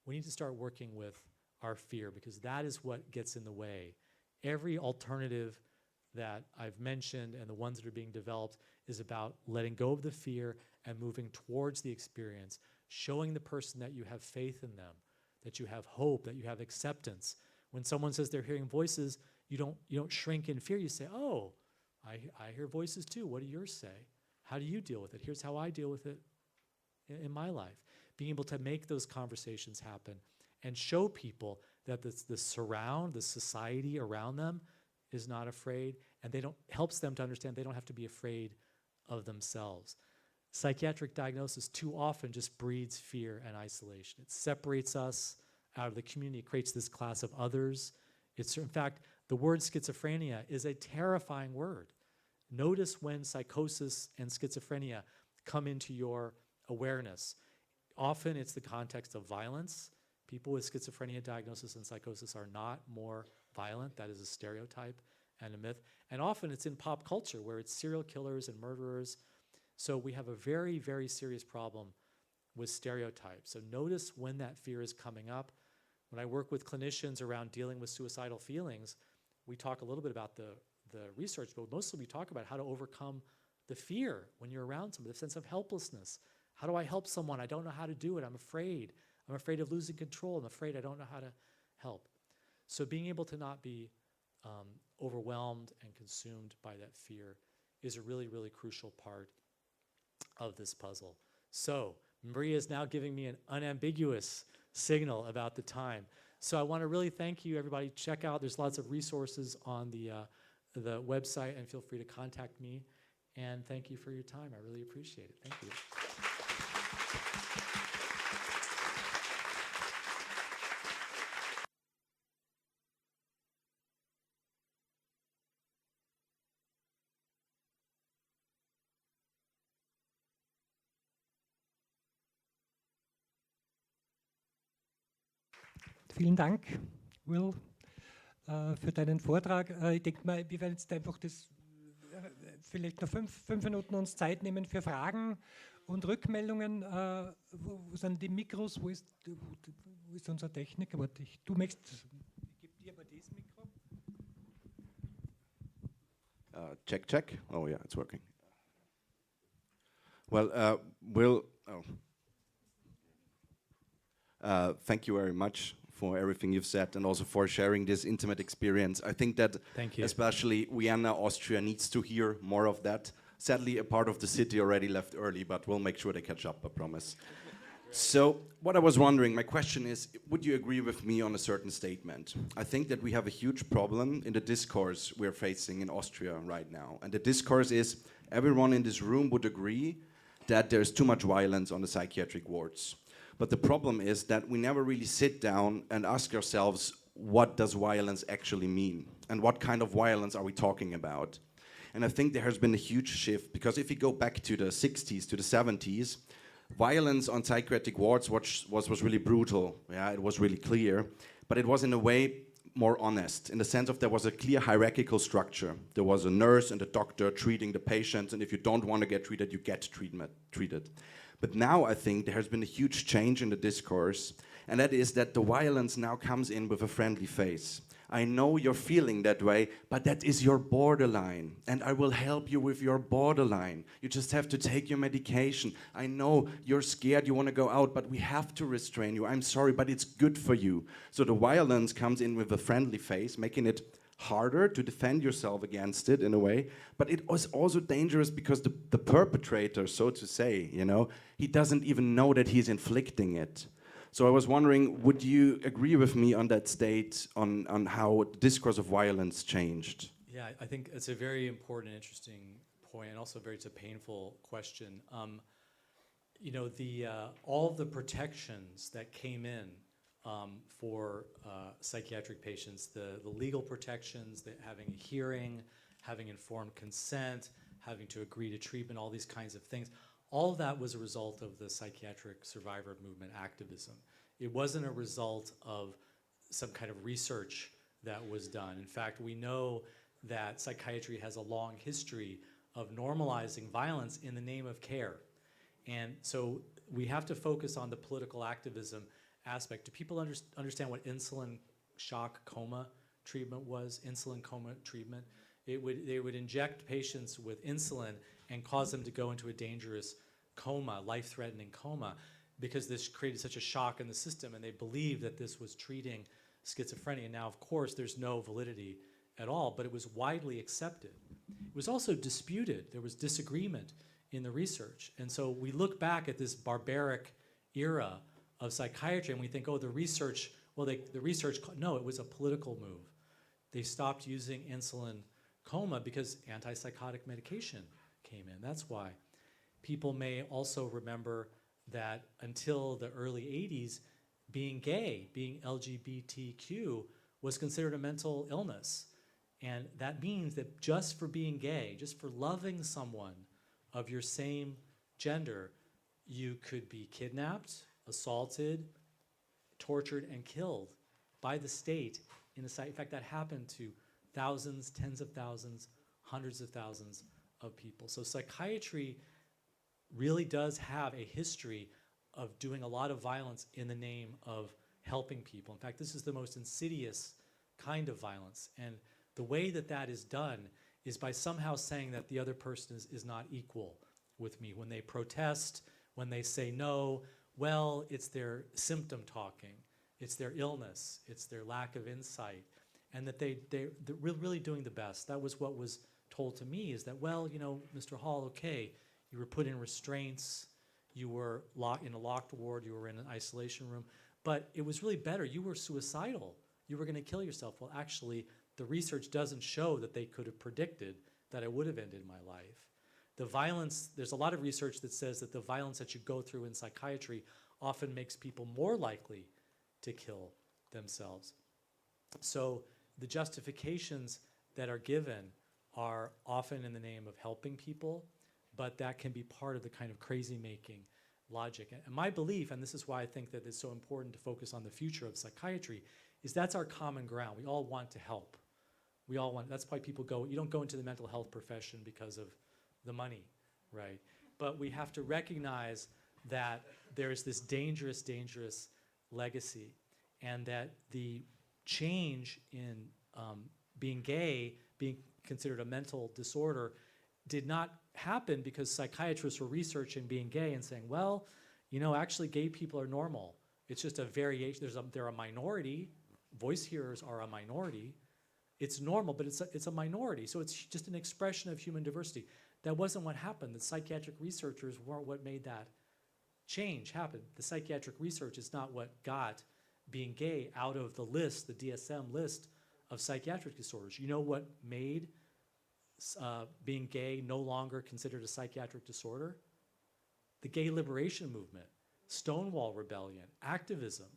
We need to start working with our fear, because that is what gets in the way. Every alternative that I've mentioned and the ones that are being developed is about letting go of the fear and moving towards the experience, showing the person that you have faith in them, that you have hope, that you have acceptance. When someone says they're hearing voices, you don't shrink in fear. You say, oh, I hear voices too. What do yours say? How do you deal with it? Here's how I deal with it in my life. Being able to make those conversations happen and show people that the surround, the society around them is not afraid, and helps them to understand they don't have to be afraid of themselves. Psychiatric diagnosis too often just breeds fear and isolation. It separates us out of the community. It creates this class of others. In fact, the word schizophrenia is a terrifying word. Notice when psychosis and schizophrenia come into your awareness. Often it's the context of violence. People with schizophrenia diagnosis and psychosis are not more violent. That is a stereotype and a myth. And often it's in pop culture where it's serial killers and murderers. So we have a very, very serious problem with stereotypes. So notice when that fear is coming up. When I work with clinicians around dealing with suicidal feelings, we talk a little bit about the research, but mostly we talk about how to overcome the fear when you're around someone, the sense of helplessness. How do I help someone? I don't know how to do it. I'm afraid. I'm afraid of losing control. I'm afraid I don't know how to help. So being able to not be overwhelmed and consumed by that fear is a really, really crucial part of this puzzle. So Maria is now giving me an unambiguous signal about the time. So I want to really thank you, everybody. Check out, there's lots of resources on the website, and feel free to contact me. And thank you for your time. I really appreciate it. Thank you. Vielen Dank, Will, für deinen Vortrag. Ich denke mal, wir werden jetzt einfach vielleicht noch fünf Minuten uns Zeit nehmen für Fragen und Rückmeldungen. Wo sind die Mikros? Wo ist unser Techniker? Warte, ich gebe dir aber das Mikro. Check, check. Oh yeah, it's working. Well, Will, thank you very much for everything you've said, and also for sharing this intimate experience. I think that especially Vienna, Austria needs to hear more of that. Sadly, a part of the city already left early, but we'll make sure they catch up, I promise. So what I was wondering, my question is, would you agree with me on a certain statement? I think that we have a huge problem in the discourse we're facing in Austria right now. And the discourse is, everyone in this room would agree that there's too much violence on the psychiatric wards. But the problem is that we never really sit down and ask ourselves, what does violence actually mean? And what kind of violence are we talking about? And I think there has been a huge shift, because if you go back to the 60s, to the 70s, violence on psychiatric wards was really brutal. Yeah, it was really clear. But it was in a way more honest, in the sense of there was a clear hierarchical structure. There was a nurse and a doctor treating the patients, and if you don't want to get treated, you get treated. But now I think there has been a huge change in the discourse, and that is that the violence now comes in with a friendly face. I know you're feeling that way, but that is your borderline, and I will help you with your borderline. You just have to take your medication. I know you're scared, you want to go out, but we have to restrain you. I'm sorry, but it's good for you. So the violence comes in with a friendly face, making it harder to defend yourself against it in a way, but it was also dangerous because the perpetrator, so to say, you know, he doesn't even know that he's inflicting it. So I was wondering, would you agree with me on that state, on how the discourse of violence changed? Yeah, I think it's a very important, interesting point, and also it's a painful question. You know, all of the protections that came in for psychiatric patients, the legal protections, having a hearing, having informed consent, having to agree to treatment, all these kinds of things, all of that was a result of the psychiatric survivor movement activism. It wasn't a result of some kind of research that was done. In fact, we know that psychiatry has a long history of normalizing violence in the name of care. And so we have to focus on the political activism aspect. Do people understand what insulin shock coma treatment was? Insulin coma treatment? They would inject patients with insulin and cause them to go into a dangerous coma, life-threatening coma, because this created such a shock in the system, and they believed that this was treating schizophrenia. Now, of course, there's no validity at all, but it was widely accepted. It was also disputed. There was disagreement in the research. And so we look back at this barbaric era of psychiatry and we think, oh, the research, no, it was a political move. They stopped using insulin coma because antipsychotic medication came in. That's why. People may also remember that until the early 80s, being gay, being LGBTQ, was considered a mental illness. And that means that just for being gay, just for loving someone of your same gender, you could be kidnapped, assaulted, tortured, and killed by the state in fact, that happened to thousands, tens of thousands, hundreds of thousands of people. So psychiatry really does have a history of doing a lot of violence in the name of helping people. In fact, this is the most insidious kind of violence. And the way that is done is by somehow saying that the other person is not equal with me. When they protest, when they say no, well, it's their symptom talking, it's their illness, it's their lack of insight, and that they're really doing the best. That was what was told to me, is that, well, you know, Mr. Hall, okay, you were put in restraints, you were in a locked ward, you were in an isolation room, but it was really better. You were suicidal. You were going to kill yourself. Well, actually, the research doesn't show that they could have predicted that I would have ended my life. The violence, there's a lot of research that says that the violence that you go through in psychiatry often makes people more likely to kill themselves. So the justifications that are given are often in the name of helping people, but that can be part of the kind of crazy-making logic. And my belief, and this is why I think that it's so important to focus on the future of psychiatry, is that's our common ground. We all want to help. We all want, that's why people go, you don't go into the mental health profession because of the money, right? But we have to recognize that there's this dangerous, dangerous legacy, and that the change in being gay, being considered a mental disorder, did not happen because psychiatrists were researching being gay and saying, well, you know, actually gay people are normal. It's just a variation. They're a minority. Voice hearers are a minority. It's normal, but it's a minority. So it's just an expression of human diversity. That wasn't what happened. The psychiatric researchers weren't what made that change happen. The psychiatric research is not what got being gay out of the list, the DSM list of psychiatric disorders. You know what made being gay no longer considered a psychiatric disorder? The gay liberation movement, Stonewall Rebellion, activism.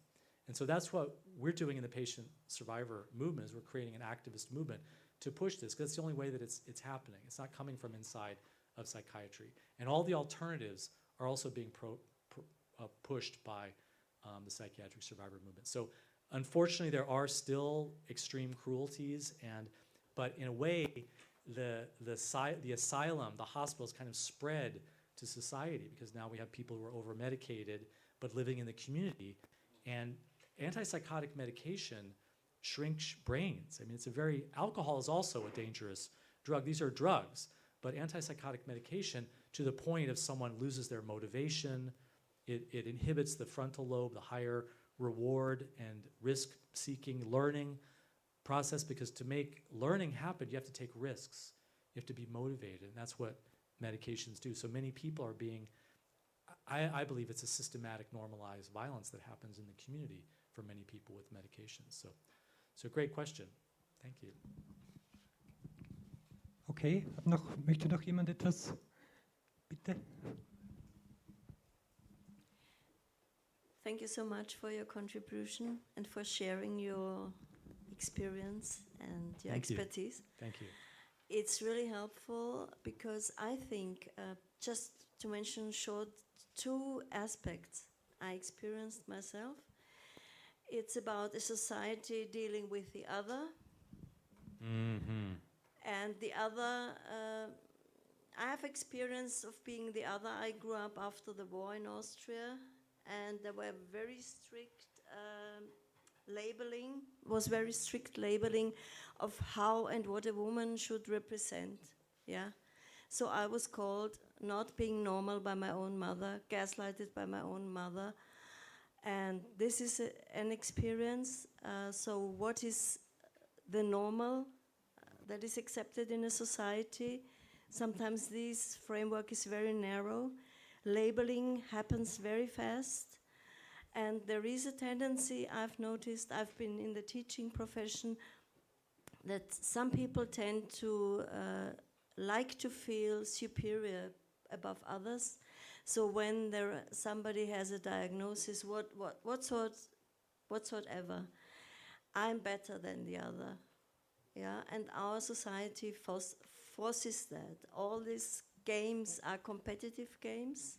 And so that's what we're doing in the patient survivor movement, is we're creating an activist movement to push this, because it's the only way that it's happening. It's not coming from inside of psychiatry. And all the alternatives are also being pushed by the psychiatric survivor movement. So unfortunately, there are still extreme cruelties, but in a way, the asylum, the hospitals kind of spread to society, because now we have people who are over-medicated but living in the community. And antipsychotic medication shrinks brains. I mean, alcohol is also a dangerous drug. These are drugs, but antipsychotic medication, to the point of someone loses their motivation, it inhibits the frontal lobe, the higher reward and risk-seeking learning process, because to make learning happen, you have to take risks. You have to be motivated, and that's what medications do. So many people are being, I believe it's a systematic normalized violence that happens in the community for many people with medications. So great question. Thank you. Okay, möchte noch jemand etwas? Bitte. Thank you so much for your contribution and for sharing your experience and your expertise. Thank you. It's really helpful because I think, just to mention short, two aspects I experienced myself. It's about a society dealing with the other. Mm-hmm. And the other, I have experience of being the other. I grew up after the war in Austria, and there were very strict labeling of how and what a woman should represent. Yeah, so I was called not being normal by my own mother, gaslighted by my own mother, and this is an experience. So what is the normal that is accepted in a society? Sometimes this framework is very narrow. Labeling happens very fast. And there is a tendency, I've noticed, I've been in the teaching profession, that some people tend to like to feel superior above others. So when somebody has a diagnosis, whatsoever, I'm better than the other. Yeah, and our society forces that. All these games are competitive games.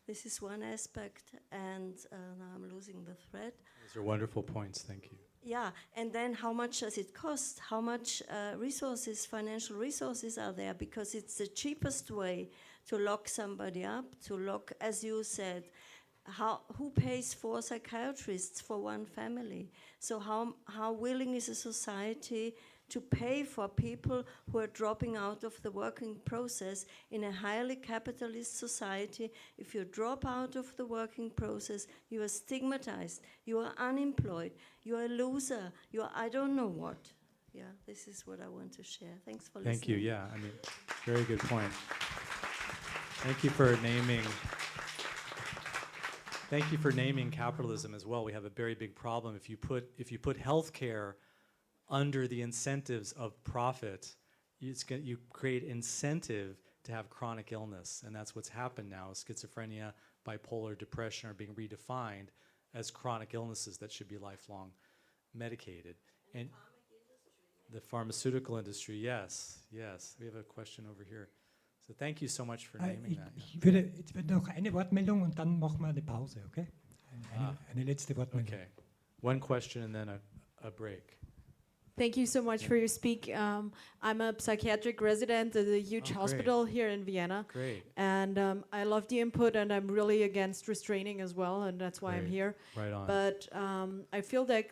This is one aspect, and now I'm losing the thread. Those are wonderful points, thank you. Yeah, and then how much does it cost? How much financial resources are there? Because it's the cheapest way to lock somebody up, to lock, as you said, who pays for psychiatrists for one family? So how willing is a society to pay for people who are dropping out of the working process in a highly capitalist society? If you drop out of the working process, you are stigmatized, you are unemployed, you are a loser, you are I don't know what. Yeah, this is what I want to share. Thanks for listening. Thank you, yeah, I mean, very good point. Thank you for naming capitalism as well. We have a very big problem. If you put healthcare under the incentives of profit, you create incentive to have chronic illness, and that's what's happened now. Schizophrenia, bipolar depression are being redefined as chronic illnesses that should be lifelong medicated. And the pharmaceutical industry, yes. We have a question over here. So thank you so much for naming that. Jetzt wird noch eine Wortmeldung und dann machen wir eine Pause, okay? Eine letzte Wortmeldung. Okay. One question and then a break. Thank you so much for your speak. I'm a psychiatric resident at a huge hospital here in Vienna. Great. And I love the input, and I'm really against restraining as well, and that's why I'm here. Right on. But I feel that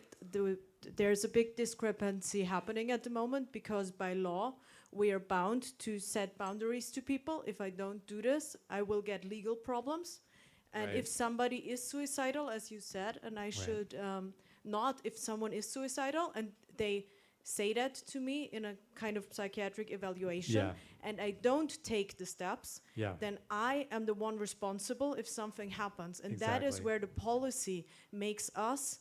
there's a big discrepancy happening at the moment, because by law, we are bound to set boundaries to people. If I don't do this, I will get legal problems. And if somebody is suicidal, as you said, and I should not, if someone is suicidal and they say that to me in a kind of psychiatric evaluation, and I don't take the steps, then I am the one responsible if something happens. And that is where the policy makes us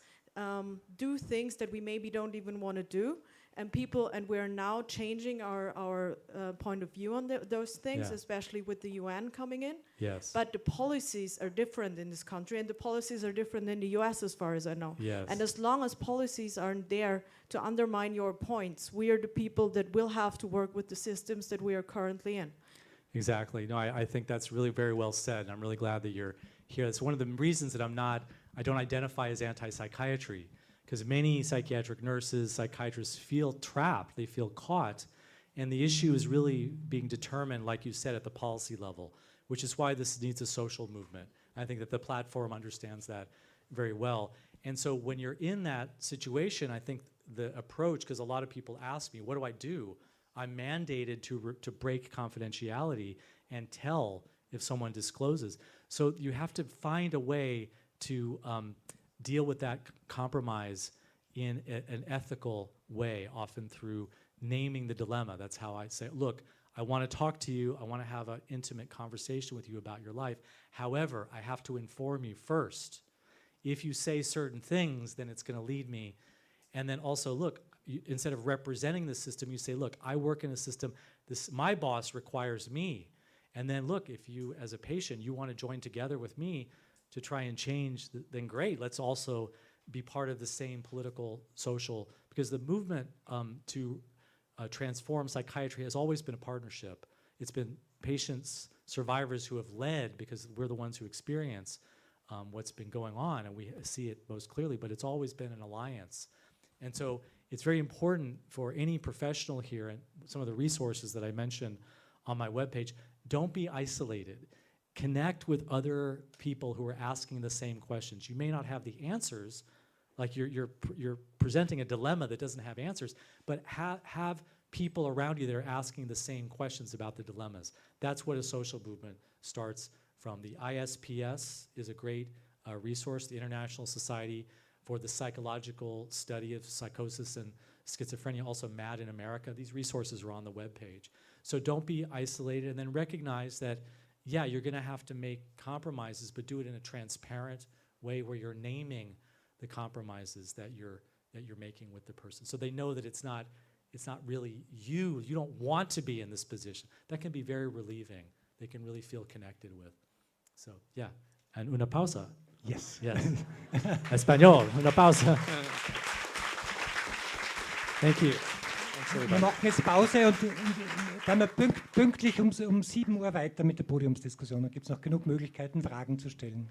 do things that we maybe don't even want to do. And we're now changing our point of view on those things, especially with the UN coming in. Yes. But the policies are different in this country, and the policies are different in the US as far as I know. Yes. And as long as policies aren't there to undermine your points, we are the people that will have to work with the systems that we are currently in. Exactly. No, I think that's really very well said. I'm really glad that you're here. It's one of the reasons that I don't identify as anti-psychiatry, because many psychiatric nurses, psychiatrists feel trapped, they feel caught, and the issue is really being determined, like you said, at the policy level, which is why this needs a social movement. I think that the platform understands that very well. And so when you're in that situation, I think the approach, because a lot of people ask me, what do I do? I'm mandated to break confidentiality and tell if someone discloses. So you have to find a way to deal with that compromise, in an ethical way, often through naming the dilemma. That's how I say, look, I want to talk to you. I want to have an intimate conversation with you about your life. However, I have to inform you first. If you say certain things, then it's going to lead me. And then also, look, instead of representing the system, you say, look, I work in a system. My boss requires me. And then, look, if you, as a patient, you want to join together with me to try and change, then great. Let's also be part of the same political, social, because the movement to transform psychiatry has always been a partnership. It's been patients, survivors who have led, because we're the ones who experience what's been going on, and we see it most clearly, but it's always been an alliance. And so it's very important for any professional here, and some of the resources that I mentioned on my webpage, don't be isolated. Connect with other people who are asking the same questions. You may not have the answers, like you're presenting a dilemma that doesn't have answers, but have people around you that are asking the same questions about the dilemmas. That's what a social movement starts from. The ISPS is a great resource, the International Society for the Psychological Study of Psychosis and Schizophrenia, also MAD in America. These resources are on the webpage. So don't be isolated, and then recognize that, yeah, you're gonna have to make compromises, but do it in a transparent way where you're naming the compromises that you're making with the person. So they know that it's not really you. You don't want to be in this position. That can be very relieving. They can really feel connected with. So, yeah. And una pausa. Yes. Yes. Español, una pausa. Thank you. Wir machen jetzt Pause und dann pünktlich um 7 Uhr weiter mit der Podiumsdiskussion. Da gibt es noch genug Möglichkeiten, Fragen zu stellen.